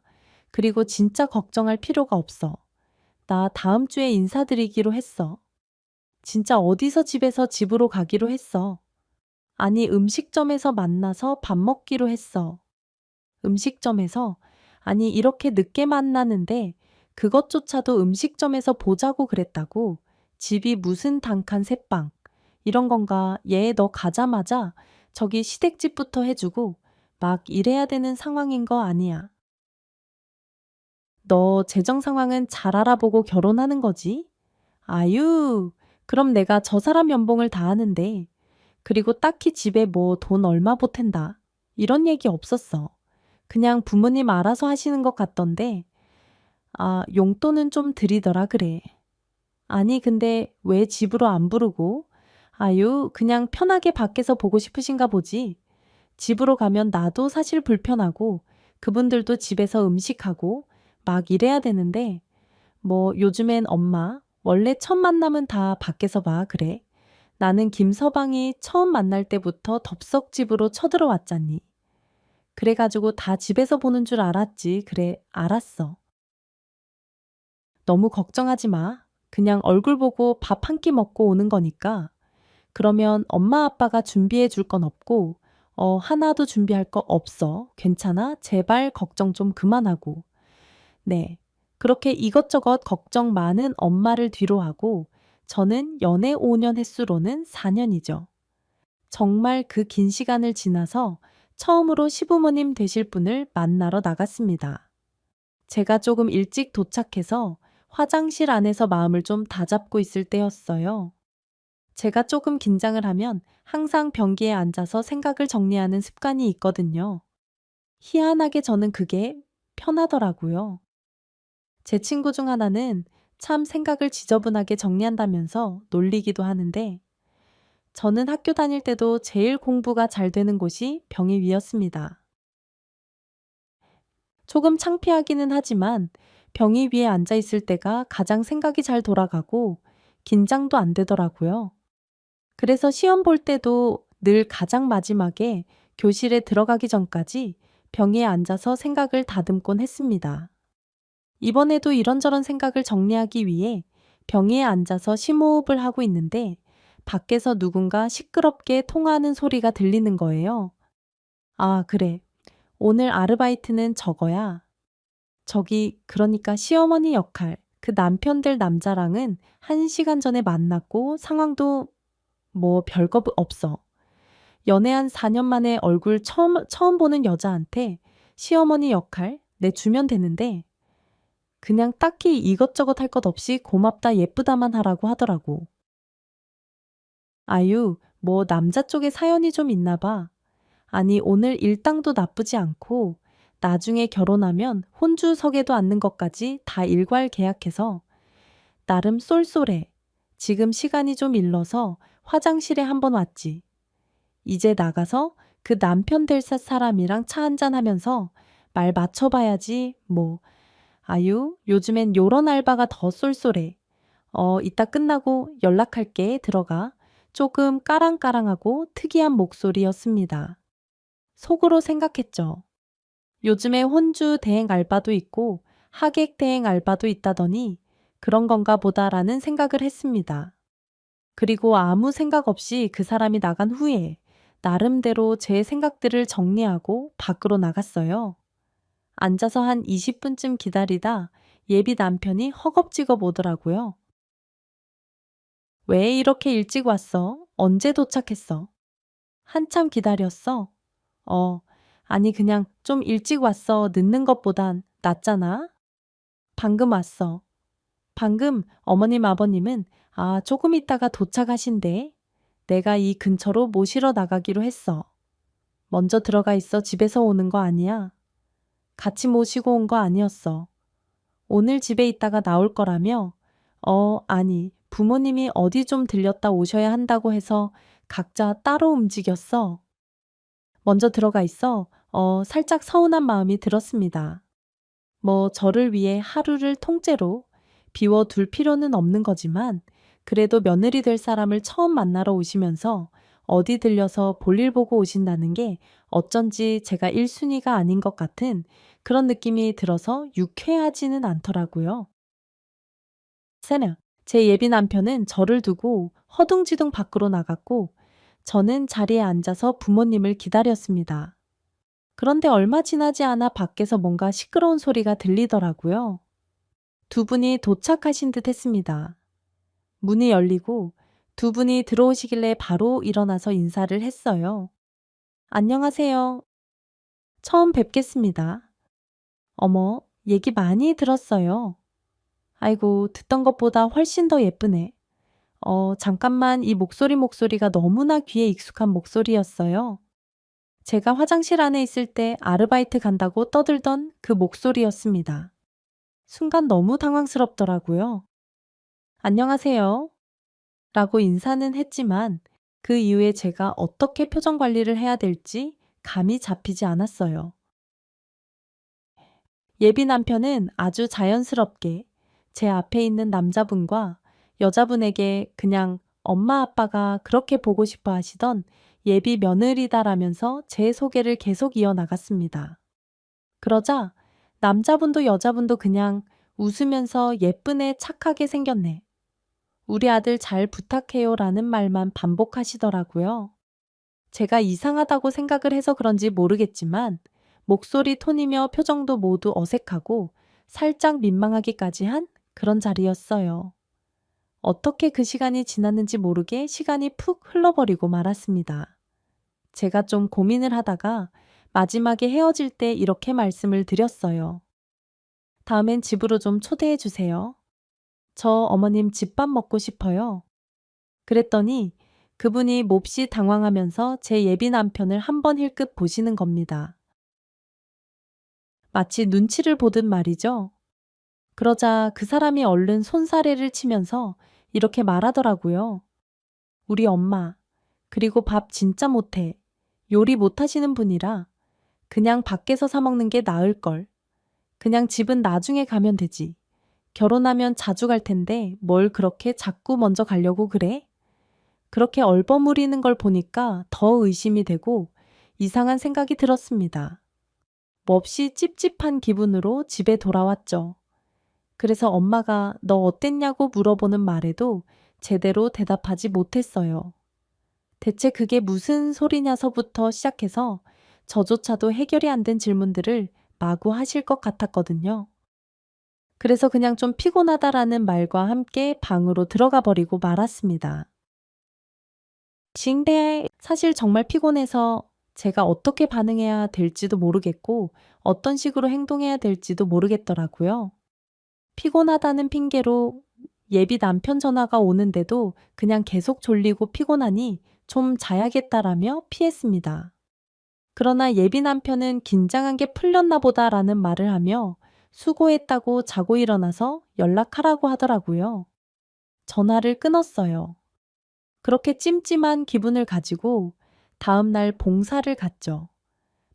S1: 그리고 진짜 걱정할 필요가 없어. 나 다음 주에 인사드리기로 했어. 진짜 어디서 집에서 집으로 가기로 했어. 아니, 음식점에서 만나서 밥 먹기로 했어. 음식점에서? 아니, 이렇게 늦게 만나는데 그것조차도 음식점에서 보자고 그랬다고? 집이 무슨 단칸 새빵. 이런 건가? 얘 너 가자마자 저기 시댁집부터 해주고 막 이래야 되는 상황인 거 아니야. 너 재정 상황은 잘 알아보고 결혼하는 거지? 아유, 그럼 내가 저 사람 연봉을 다 하는데 그리고 딱히 집에 뭐 돈 얼마 보탠다. 이런 얘기 없었어. 그냥 부모님 알아서 하시는 것 같던데 아, 용돈은 좀 드리더라 그래. 아니 근데 왜 집으로 안 부르고? 아유, 그냥 편하게 밖에서 보고 싶으신가 보지. 집으로 가면 나도 사실 불편하고 그분들도 집에서 음식하고 막 이래야 되는데 뭐 요즘엔 엄마 원래 첫 만남은 다 밖에서 봐 그래. 나는 김서방이 처음 만날 때부터 덥석 집으로 쳐들어왔잖니. 그래가지고 다 집에서 보는 줄 알았지. 그래, 알았어. 너무 걱정하지 마. 그냥 얼굴 보고 밥 한 끼 먹고 오는 거니까. 그러면 엄마 아빠가 준비해 줄 건 없고, 하나도 준비할 거 없어. 괜찮아? 제발 걱정 좀 그만하고. 네. 그렇게 이것저것 걱정 많은 엄마를 뒤로 하고, 저는 연애 5년 횟수로는 4년이죠. 정말 그 긴 시간을 지나서 처음으로 시부모님 되실 분을 만나러 나갔습니다. 제가 조금 일찍 도착해서 화장실 안에서 마음을 좀 다잡고 있을 때였어요. 제가 조금 긴장을 하면 항상 변기에 앉아서 생각을 정리하는 습관이 있거든요. 희한하게 저는 그게 편하더라고요. 제 친구 중 하나는 참 생각을 지저분하게 정리한다면서 놀리기도 하는데 저는 학교 다닐 때도 제일 공부가 잘 되는 곳이 병의 위였습니다. 조금 창피하기는 하지만 병의 위에 앉아 있을 때가 가장 생각이 잘 돌아가고 긴장도 안 되더라고요. 그래서 시험 볼 때도 늘 가장 마지막에 교실에 들어가기 전까지 병위에 앉아서 생각을 다듬곤 했습니다. 이번에도 이런저런 생각을 정리하기 위해 병위에 앉아서 심호흡을 하고 있는데 밖에서 누군가 시끄럽게 통화하는 소리가 들리는 거예요. 아, 그래. 오늘 아르바이트는 저거야. 저기, 그러니까 시어머니 역할, 그 남편 될 남자랑은 1시간 전에 만났고 상황도 뭐 별거 없어. 연애한 4년 만에 얼굴 처음 보는 여자한테 시어머니 역할 내주면 되는데 그냥 딱히 이것저것 할 것 없이 고맙다 예쁘다만 하라고 하더라고. 아유, 뭐 남자 쪽에 사연이 좀 있나 봐. 아니, 오늘 일당도 나쁘지 않고 나중에 결혼하면 혼주석에도 앉는 것까지 다 일괄 계약해서 나름 쏠쏠해. 지금 시간이 좀 일러서 화장실에 한번 왔지. 이제 나가서 그 남편 될 사람이랑 차 한잔 하면서 말 맞춰봐야지 뭐. 아유, 요즘엔 요런 알바가 더 쏠쏠해. 이따 끝나고 연락할게. 들어가. 조금 까랑까랑하고 특이한 목소리였습니다. 속으로 생각했죠. 요즘에 혼주 대행 알바도 있고 하객 대행 알바도 있다더니 그런 건가 보다라는 생각을 했습니다. 그리고 아무 생각 없이 그 사람이 나간 후에 나름대로 제 생각들을 정리하고 밖으로 나갔어요. 앉아서 한 20분쯤 기다리다 예비 남편이 허겁지겁 오더라고요. 왜 이렇게 일찍 왔어? 언제 도착했어? 한참 기다렸어. 어, 아니 그냥 좀 일찍 왔어. 늦는 것보단 낫잖아. 방금 왔어. 방금 어머님 아버님은 조금 있다가 도착하신대. 내가 이 근처로 모시러 나가기로 했어. 먼저 들어가 있어. 집에서 오는 거 아니야. 같이 모시고 온 거 아니었어. 오늘 집에 있다가 나올 거라며? 아니, 부모님이 어디 좀 들렸다 오셔야 한다고 해서 각자 따로 움직였어. 먼저 들어가 있어. 살짝 서운한 마음이 들었습니다. 뭐 저를 위해 하루를 통째로 비워둘 필요는 없는 거지만 그래도 며느리 될 사람을 처음 만나러 오시면서 어디 들려서 볼일 보고 오신다는 게 어쩐지 제가 1순위가 아닌 것 같은 그런 느낌이 들어서 유쾌하지는 않더라고요. 세냐, 제 예비 남편은 저를 두고 허둥지둥 밖으로 나갔고 저는 자리에 앉아서 부모님을 기다렸습니다. 그런데 얼마 지나지 않아 밖에서 뭔가 시끄러운 소리가 들리더라고요. 두 분이 도착하신 듯 했습니다. 문이 열리고 두 분이 들어오시길래 바로 일어나서 인사를 했어요. 안녕하세요. 처음 뵙겠습니다. 어머, 얘기 많이 들었어요. 아이고, 듣던 것보다 훨씬 더 예쁘네. 잠깐만 이 목소리가 너무나 귀에 익숙한 목소리였어요. 제가 화장실 안에 있을 때 아르바이트 간다고 떠들던 그 목소리였습니다. 순간 너무 당황스럽더라고요. 안녕하세요. 라고 인사는 했지만 그 이후에 제가 어떻게 표정 관리를 해야 될지 감이 잡히지 않았어요. 예비 남편은 아주 자연스럽게 제 앞에 있는 남자분과 여자분에게 그냥 엄마 아빠가 그렇게 보고 싶어 하시던 예비 며느리다라면서 제 소개를 계속 이어나갔습니다. 그러자 남자분도 여자분도 그냥 웃으면서 예쁘네 착하게 생겼네. 우리 아들 잘 부탁해요 라는 말만 반복하시더라고요. 제가 이상하다고 생각을 해서 그런지 모르겠지만 목소리 톤이며 표정도 모두 어색하고 살짝 민망하기까지 한 그런 자리였어요. 어떻게 그 시간이 지났는지 모르게 시간이 푹 흘러버리고 말았습니다. 제가 좀 고민을 하다가 마지막에 헤어질 때 이렇게 말씀을 드렸어요. 다음엔 집으로 좀 초대해 주세요. 저 어머님 집밥 먹고 싶어요. 그랬더니 그분이 몹시 당황하면서 제 예비 남편을 한번 힐끗 보시는 겁니다. 마치 눈치를 보듯 말이죠. 그러자 그 사람이 얼른 손사래를 치면서 이렇게 말하더라고요. 우리 엄마, 그리고 밥 진짜 못해. 요리 못하시는 분이라 그냥 밖에서 사 먹는 게 나을걸. 그냥 집은 나중에 가면 되지. 결혼하면 자주 갈 텐데 뭘 그렇게 자꾸 먼저 가려고 그래? 그렇게 얼버무리는 걸 보니까 더 의심이 되고 이상한 생각이 들었습니다. 몹시 찝찝한 기분으로 집에 돌아왔죠. 그래서 엄마가 너 어땠냐고 물어보는 말에도 제대로 대답하지 못했어요. 대체 그게 무슨 소리냐서부터 시작해서 저조차도 해결이 안 된 질문들을 마구 하실 것 같았거든요. 그래서 그냥 좀 피곤하다라는 말과 함께 방으로 들어가 버리고 말았습니다. 징대 사실 정말 피곤해서 제가 어떻게 반응해야 될지도 모르겠고 어떤 식으로 행동해야 될지도 모르겠더라고요. 피곤하다는 핑계로 예비 남편 전화가 오는데도 그냥 계속 졸리고 피곤하니 좀 자야겠다라며 피했습니다. 그러나 예비 남편은 긴장한 게 풀렸나 보다라는 말을 하며 수고했다고 자고 일어나서 연락하라고 하더라고요. 전화를 끊었어요. 그렇게 찜찜한 기분을 가지고 다음날 봉사를 갔죠.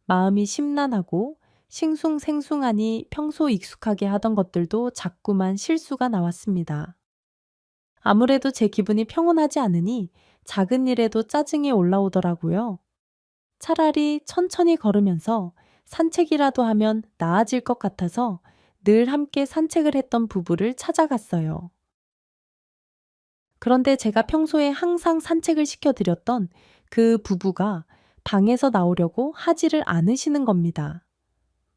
S1: 마음이 심란하고 싱숭생숭하니 평소 익숙하게 하던 것들도 자꾸만 실수가 나왔습니다. 아무래도 제 기분이 평온하지 않으니 작은 일에도 짜증이 올라오더라고요. 차라리 천천히 걸으면서 산책이라도 하면 나아질 것 같아서 늘 함께 산책을 했던 부부를 찾아갔어요. 그런데 제가 평소에 항상 산책을 시켜드렸던 그 부부가 방에서 나오려고 하지를 않으시는 겁니다.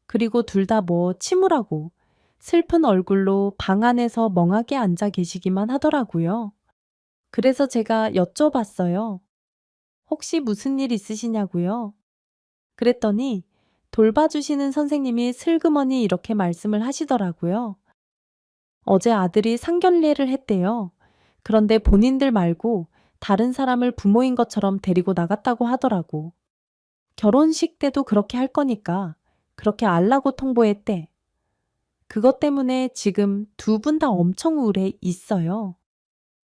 S1: 그리고 둘 다 뭐 침울하고 슬픈 얼굴로 방 안에서 멍하게 앉아 계시기만 하더라고요. 그래서 제가 여쭤봤어요. 혹시 무슨 일 있으시냐고요? 그랬더니 돌봐주시는 선생님이 슬그머니 이렇게 말씀을 하시더라고요. 어제 아들이 상견례를 했대요. 그런데 본인들 말고 다른 사람을 부모인 것처럼 데리고 나갔다고 하더라고. 결혼식 때도 그렇게 할 거니까 그렇게 알라고 통보했대. 그것 때문에 지금 두 분 다 엄청 우울해 있어요.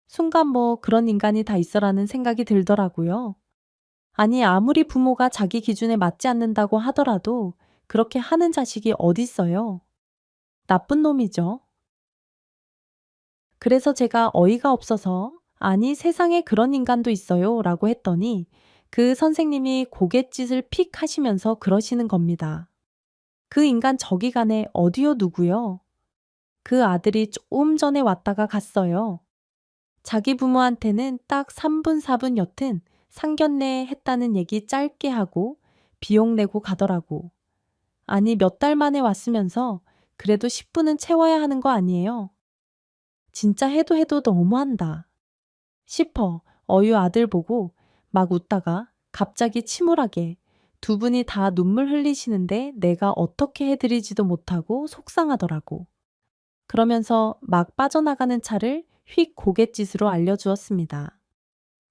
S1: 순간 뭐 그런 인간이 다 있어라는 생각이 들더라고요. 아니 아무리 부모가 자기 기준에 맞지 않는다고 하더라도 그렇게 하는 자식이 어딨어요. 나쁜 놈이죠. 그래서 제가 어이가 없어서 아니 세상에 그런 인간도 있어요 라고 했더니 그 선생님이 고갯짓을 픽 하시면서 그러시는 겁니다. 그 인간 저기 가네 어디요 누구요? 그 아들이 조금 전에 왔다가 갔어요. 자기 부모한테는 딱 3분 4분 여튼 상견례 했다는 얘기 짧게 하고 비용 내고 가더라고. 아니 몇 달 만에 왔으면서 그래도 10분은 채워야 하는 거 아니에요? 진짜 해도 너무한다 싶어 어유 아들 보고 막 웃다가 갑자기 침울하게 두 분이 다 눈물 흘리시는데 내가 어떻게 해드리지도 못하고 속상하더라고. 그러면서 막 빠져나가는 차를 휙 고갯짓으로 알려주었습니다.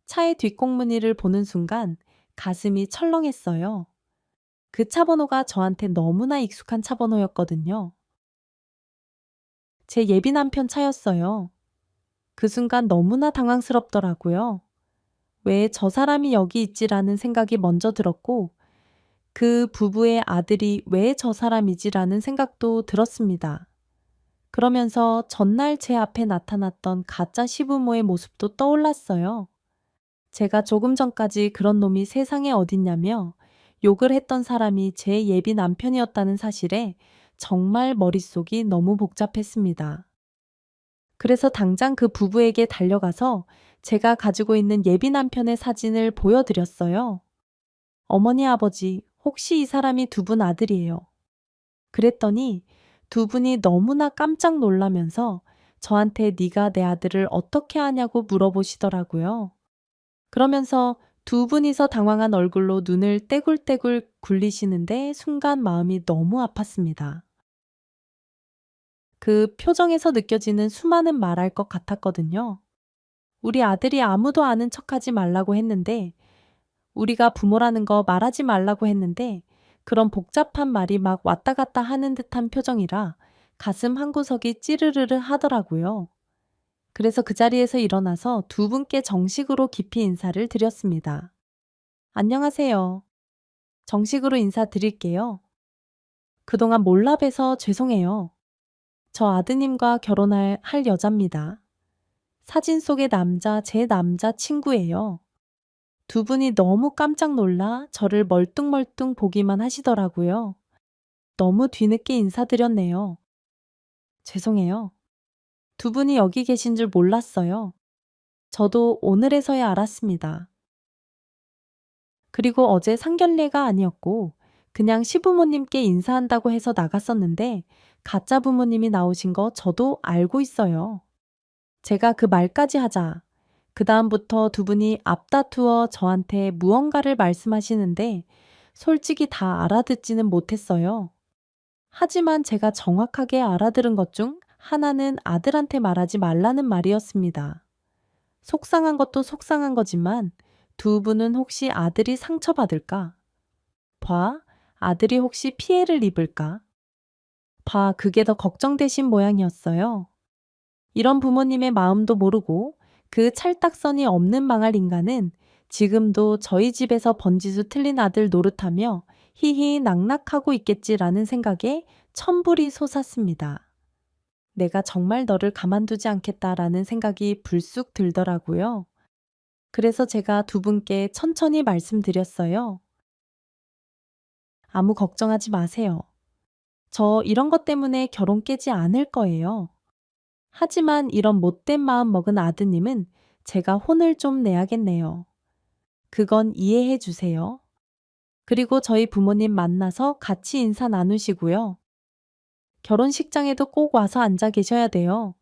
S1: 차의 뒷공무니를 보는 순간 가슴이 철렁했어요. 그 차 번호가 저한테 너무나 익숙한 차 번호였거든요. 제 예비 남편 차였어요. 그 순간 너무나 당황스럽더라고요. 왜 저 사람이 여기 있지라는 생각이 먼저 들었고, 그 부부의 아들이 왜 저 사람이지라는 생각도 들었습니다. 그러면서 전날 제 앞에 나타났던 가짜 시부모의 모습도 떠올랐어요. 제가 조금 전까지 그런 놈이 세상에 어딨냐며 욕을 했던 사람이 제 예비 남편이었다는 사실에 정말 머릿속이 너무 복잡했습니다. 그래서 당장 그 부부에게 달려가서 제가 가지고 있는 예비 남편의 사진을 보여드렸어요. 어머니 아버지, 혹시 이 사람이 두 분 아들이에요. 그랬더니 두 분이 너무나 깜짝 놀라면서 저한테 네가 내 아들을 어떻게 아냐고 물어보시더라고요. 그러면서 두 분이서 당황한 얼굴로 눈을 떼굴떼굴 굴리시는데 순간 마음이 너무 아팠습니다. 그 표정에서 느껴지는 수많은 말할 것 같았거든요. 우리 아들이 아무도 아는 척하지 말라고 했는데, 우리가 부모라는 거 말하지 말라고 했는데, 그런 복잡한 말이 막 왔다 갔다 하는 듯한 표정이라 가슴 한구석이 찌르르르 하더라고요. 그래서 그 자리에서 일어나서 두 분께 정식으로 깊이 인사를 드렸습니다. 안녕하세요. 정식으로 인사드릴게요. 그동안 몰라 봬서 죄송해요. 저 아드님과 할 여자입니다. 사진 속의 남자, 제 남자 친구예요. 두 분이 너무 깜짝 놀라 저를 멀뚱멀뚱 보기만 하시더라고요. 너무 뒤늦게 인사드렸네요. 죄송해요. 두 분이 여기 계신 줄 몰랐어요. 저도 오늘에서야 알았습니다. 그리고 어제 상견례가 아니었고 그냥 시부모님께 인사한다고 해서 나갔었는데 가짜 부모님이 나오신 거 저도 알고 있어요. 제가 그 말까지 하자. 그다음부터 두 분이 앞다투어 저한테 무언가를 말씀하시는데 솔직히 다 알아듣지는 못했어요. 하지만 제가 정확하게 알아들은 것 중 하나는 아들한테 말하지 말라는 말이었습니다. 속상한 것도 속상한 거지만 두 분은 혹시 아들이 상처받을까? 봐, 아들이 혹시 피해를 입을까? 봐, 그게 더 걱정되신 모양이었어요. 이런 부모님의 마음도 모르고 그 찰떡선이 없는 망할 인간은 지금도 저희 집에서 번지수 틀린 아들 노릇하며 히히 낙낙하고 있겠지라는 생각에 천불이 솟았습니다. 내가 정말 너를 가만두지 않겠다라는 생각이 불쑥 들더라고요. 그래서 제가 두 분께 천천히 말씀드렸어요. 아무 걱정하지 마세요. 저 이런 것 때문에 결혼 깨지 않을 거예요. 하지만 이런 못된 마음 먹은 아드님은 제가 혼을 좀 내야겠네요. 그건 이해해 주세요. 그리고 저희 부모님 만나서 같이 인사 나누시고요. 결혼식장에도 꼭 와서 앉아 계셔야 돼요.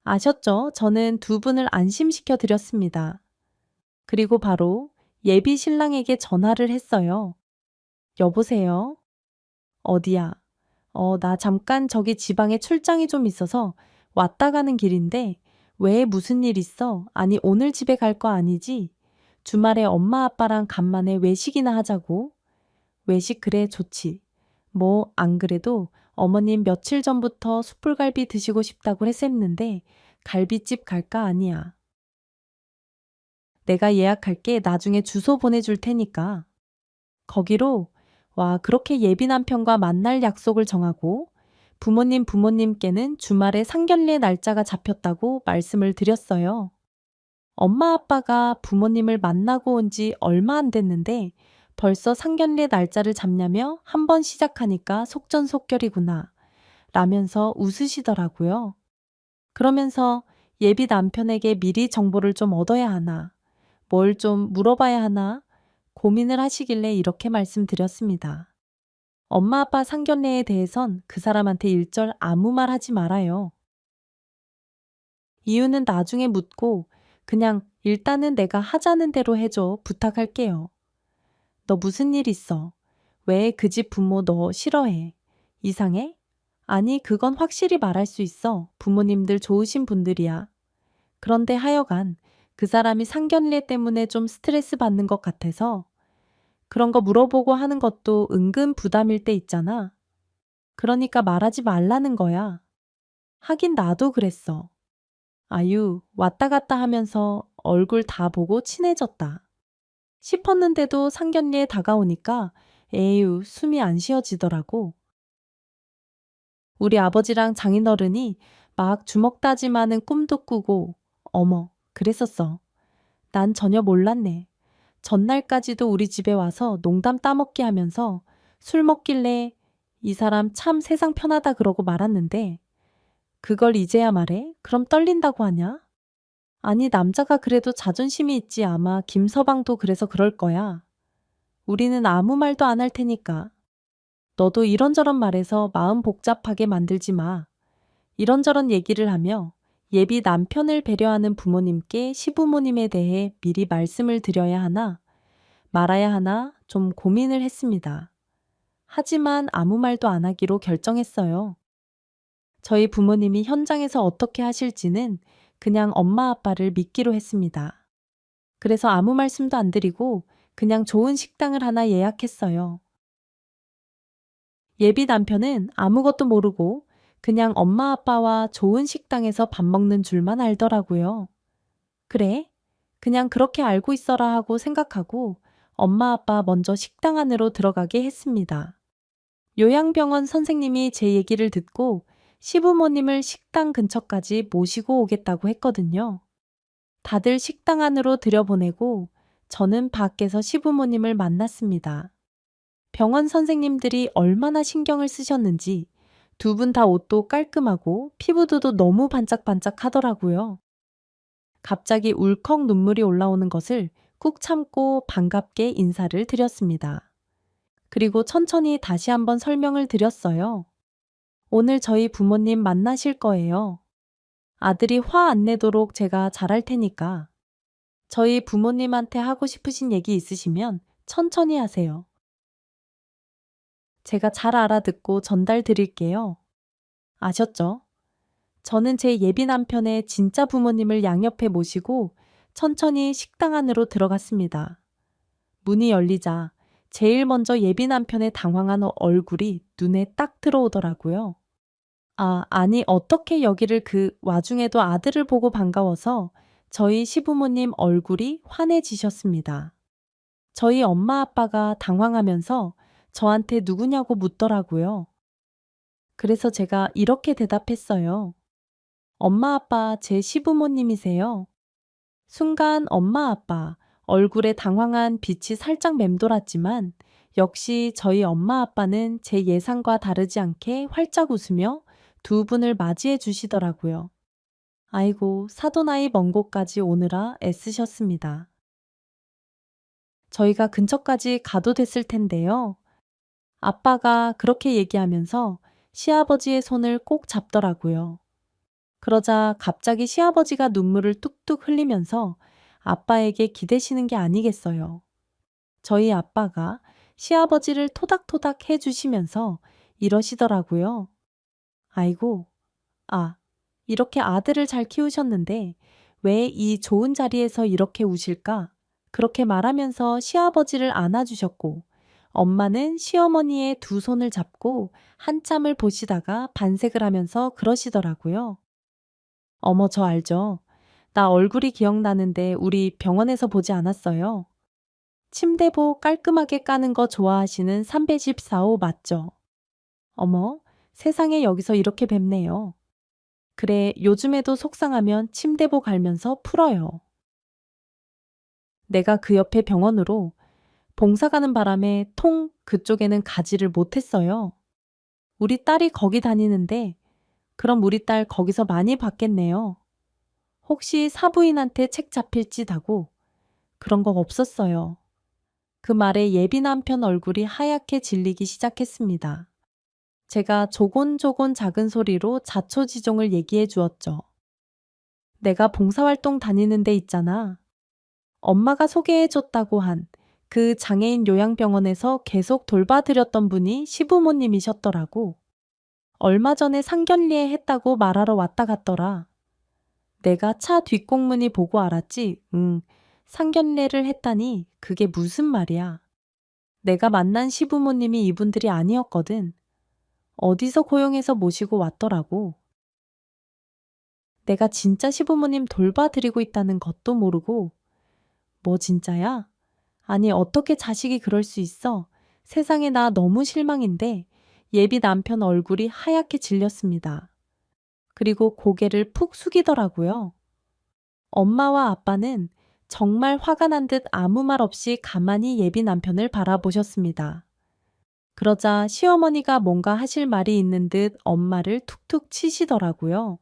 S1: 아셨죠? 저는 두 분을 안심시켜 드렸습니다. 그리고 바로 예비 신랑에게 전화를 했어요. 여보세요? 어디야? 나 잠깐 저기 지방에 출장이 좀 있어서 왔다 가는 길인데 왜 무슨 일 있어? 아니 오늘 집에 갈 거 아니지? 주말에 엄마 아빠랑 간만에 외식이나 하자고. 외식 그래 좋지. 뭐 안 그래도 어머님 며칠 전부터 숯불갈비 드시고 싶다고 했었는데 갈비집 갈까 아니야. 내가 예약할게. 나중에 주소 보내줄 테니까. 거기로 와 그렇게 예비 남편과 만날 약속을 정하고 부모님께는 주말에 상견례 날짜가 잡혔다고 말씀을 드렸어요. 엄마 아빠가 부모님을 만나고 온 지 얼마 안 됐는데 벌써 상견례 날짜를 잡냐며 한번 시작하니까 속전속결이구나 라면서 웃으시더라고요. 그러면서 예비 남편에게 미리 정보를 좀 얻어야 하나, 뭘 좀 물어봐야 하나 고민을 하시길래 이렇게 말씀드렸습니다. 엄마 아빠 상견례에 대해선 그 사람한테 일절 아무 말 하지 말아요. 이유는 나중에 묻고 그냥 일단은 내가 하자는 대로 해줘 부탁할게요. 너 무슨 일 있어? 왜 그 집 부모 너 싫어해? 이상해? 아니 그건 확실히 말할 수 있어. 부모님들 좋으신 분들이야. 그런데 하여간 그 사람이 상견례 때문에 좀 스트레스 받는 것 같아서 그런 거 물어보고 하는 것도 은근 부담일 때 있잖아. 그러니까 말하지 말라는 거야. 하긴 나도 그랬어. 아유, 왔다 갔다 하면서 얼굴 다 보고 친해졌다. 싶었는데도 상견례에 다가오니까 에휴, 숨이 안 쉬어지더라고. 우리 아버지랑 장인어른이 막 주먹 다짐하는 꿈도 꾸고, 어머, 그랬었어. 난 전혀 몰랐네. 전날까지도 우리 집에 와서 농담 따먹기 하면서 술 먹길래 이 사람 참 세상 편하다 그러고 말았는데 그걸 이제야 말해? 그럼 떨린다고 하냐? 아니 남자가 그래도 자존심이 있지 아마 김서방도 그래서 그럴 거야. 우리는 아무 말도 안 할 테니까. 너도 이런저런 말해서 마음 복잡하게 만들지 마. 이런저런 얘기를 하며 예비 남편을 배려하는 부모님께 시부모님에 대해 미리 말씀을 드려야 하나 말아야 하나 좀 고민을 했습니다. 하지만 아무 말도 안 하기로 결정했어요. 저희 부모님이 현장에서 어떻게 하실지는 그냥 엄마 아빠를 믿기로 했습니다. 그래서 아무 말씀도 안 드리고 그냥 좋은 식당을 하나 예약했어요. 예비 남편은 아무것도 모르고 그냥 엄마 아빠와 좋은 식당에서 밥 먹는 줄만 알더라고요. 그래? 그냥 그렇게 알고 있어라 하고 생각하고 엄마 아빠 먼저 식당 안으로 들어가게 했습니다. 요양병원 선생님이 제 얘기를 듣고 시부모님을 식당 근처까지 모시고 오겠다고 했거든요. 다들 식당 안으로 들여보내고 저는 밖에서 시부모님을 만났습니다. 병원 선생님들이 얼마나 신경을 쓰셨는지 두 분 다 옷도 깔끔하고 피부도 너무 반짝반짝 하더라고요. 갑자기 울컥 눈물이 올라오는 것을 꾹 참고 반갑게 인사를 드렸습니다. 그리고 천천히 다시 한번 설명을 드렸어요. 오늘 저희 부모님 만나실 거예요. 아들이 화 안 내도록 제가 잘할 테니까 저희 부모님한테 하고 싶으신 얘기 있으시면 천천히 하세요. 제가 잘 알아듣고 전달 드릴게요. 아셨죠? 저는 제 예비 남편의 진짜 부모님을 양옆에 모시고 천천히 식당 안으로 들어갔습니다. 문이 열리자 제일 먼저 예비 남편의 당황한 얼굴이 눈에 딱 들어오더라고요. 아니 어떻게 여기를 그 와중에도 아들을 보고 반가워서 저희 시부모님 얼굴이 환해지셨습니다. 저희 엄마 아빠가 당황하면서 저한테 누구냐고 묻더라고요. 그래서 제가 이렇게 대답했어요. 엄마 아빠 제 시부모님이세요. 순간 엄마 아빠 얼굴에 당황한 빛이 살짝 맴돌았지만 역시 저희 엄마 아빠는 제 예상과 다르지 않게 활짝 웃으며 두 분을 맞이해 주시더라고요. 아이고, 사돈아이 먼 곳까지 오느라 애쓰셨습니다. 저희가 근처까지 가도 됐을 텐데요. 아빠가 그렇게 얘기하면서 시아버지의 손을 꼭 잡더라고요. 그러자 갑자기 시아버지가 눈물을 뚝뚝 흘리면서 아빠에게 기대시는 게 아니겠어요. 저희 아빠가 시아버지를 토닥토닥 해주시면서 이러시더라고요. 아이고, 이렇게 아들을 잘 키우셨는데 왜 이 좋은 자리에서 이렇게 우실까? 그렇게 말하면서 시아버지를 안아주셨고, 엄마는 시어머니의 두 손을 잡고 한참을 보시다가 반색을 하면서 그러시더라고요. 어머, 저 알죠? 나 얼굴이 기억나는데 우리 병원에서 보지 않았어요? 침대보 깔끔하게 까는 거 좋아하시는 314호 맞죠? 어머, 세상에 여기서 이렇게 뵙네요. 그래, 요즘에도 속상하면 침대보 갈면서 풀어요. 내가 그 옆에 병원으로 봉사 가는 바람에 통 그쪽에는 가지를 못했어요. 우리 딸이 거기 다니는데 그럼 우리 딸 거기서 많이 받겠네요. 혹시 사부인한테 책 잡힐짓 하고 그런 거 없었어요. 그 말에 예비 남편 얼굴이 하얗게 질리기 시작했습니다. 제가 조곤조곤 작은 소리로 자초지종을 얘기해 주었죠. 내가 봉사활동 다니는 데 있잖아. 엄마가 소개해 줬다고 한 그 장애인 요양병원에서 계속 돌봐드렸던 분이 시부모님이셨더라고. 얼마 전에 상견례 했다고 말하러 왔다 갔더라. 내가 차 뒷공문이 보고 알았지. 상견례를 했다니 그게 무슨 말이야. 내가 만난 시부모님이 이분들이 아니었거든. 어디서 고용해서 모시고 왔더라고. 내가 진짜 시부모님 돌봐드리고 있다는 것도 모르고. 뭐 진짜야? 아니 어떻게 자식이 그럴 수 있어? 세상에 나 너무 실망인데 예비 남편 얼굴이 하얗게 질렸습니다. 그리고 고개를 푹 숙이더라고요. 엄마와 아빠는 정말 화가 난 듯 아무 말 없이 가만히 예비 남편을 바라보셨습니다. 그러자 시어머니가 뭔가 하실 말이 있는 듯 엄마를 툭툭 치시더라고요.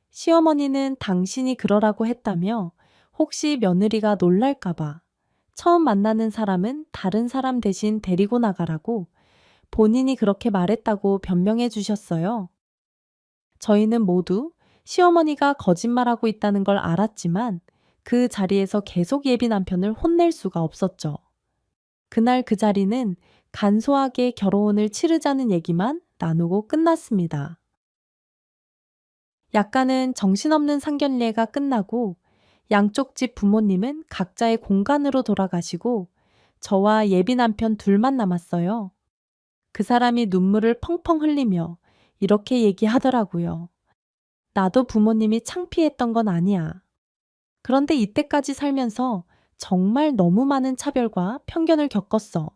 S1: 시어머니는 당신이 그러라고 했다며 혹시 며느리가 놀랄까봐 처음 만나는 사람은 다른 사람 대신 데리고 나가라고 본인이 그렇게 말했다고 변명해 주셨어요. 저희는 모두 시어머니가 거짓말하고 있다는 걸 알았지만 그 자리에서 계속 예비 남편을 혼낼 수가 없었죠. 그날 그 자리는 간소하게 결혼을 치르자는 얘기만 나누고 끝났습니다. 약간은 정신없는 상견례가 끝나고 양쪽 집 부모님은 각자의 공간으로 돌아가시고 저와 예비 남편 둘만 남았어요. 그 사람이 눈물을 펑펑 흘리며 이렇게 얘기하더라고요. 나도 부모님이 창피했던 건 아니야. 그런데 이때까지 살면서 정말 너무 많은 차별과 편견을 겪었어.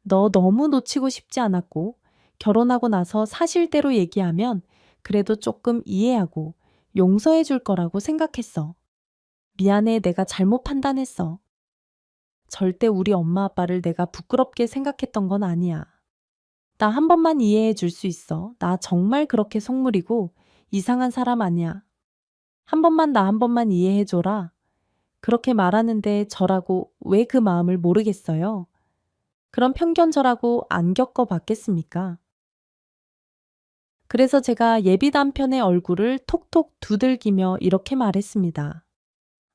S1: 너 너무 놓치고 싶지 않았고, 결혼하고 나서 사실대로 얘기하면 그래도 조금 이해하고 용서해 줄 거라고 생각했어. 미안해, 내가 잘못 판단했어. 절대 우리 엄마 아빠를 내가 부끄럽게 생각했던 건 아니야. 나 한 번만 이해해 줄 수 있어. 나 정말 그렇게 속물이고 이상한 사람 아니야. 한 번만 이해해 줘라. 그렇게 말하는데 저라고 왜 그 마음을 모르겠어요. 그런 편견 저라고 안 겪어 봤겠습니까? 그래서 제가 예비 남편의 얼굴을 톡톡 두들기며 이렇게 말했습니다.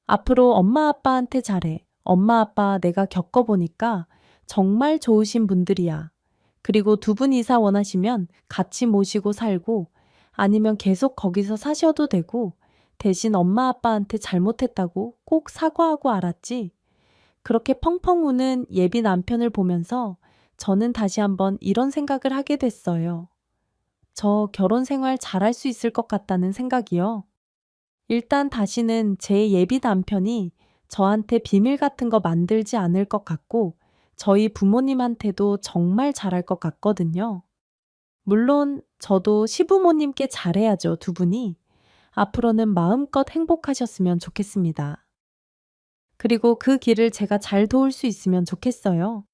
S1: 앞으로 엄마 아빠한테 잘해. 엄마 아빠 내가 겪어보니까 정말 좋으신 분들이야. 그리고 두 분 이사 원하시면 같이 모시고 살고 아니면 계속 거기서 사셔도 되고 대신 엄마 아빠한테 잘못했다고 꼭 사과하고 알았지. 그렇게 펑펑 우는 예비 남편을 보면서 저는 다시 한번 이런 생각을 하게 됐어요. 저 결혼 생활 잘할 수 있을 것 같다는 생각이요. 일단 다시는 제 예비 남편이 저한테 비밀 같은 거 만들지 않을 것 같고 저희 부모님한테도 정말 잘할 것 같거든요. 물론 저도 시부모님께 잘해야죠, 두 분이. 앞으로는 마음껏 행복하셨으면 좋겠습니다. 그리고 그 길을 제가 잘 도울 수 있으면 좋겠어요.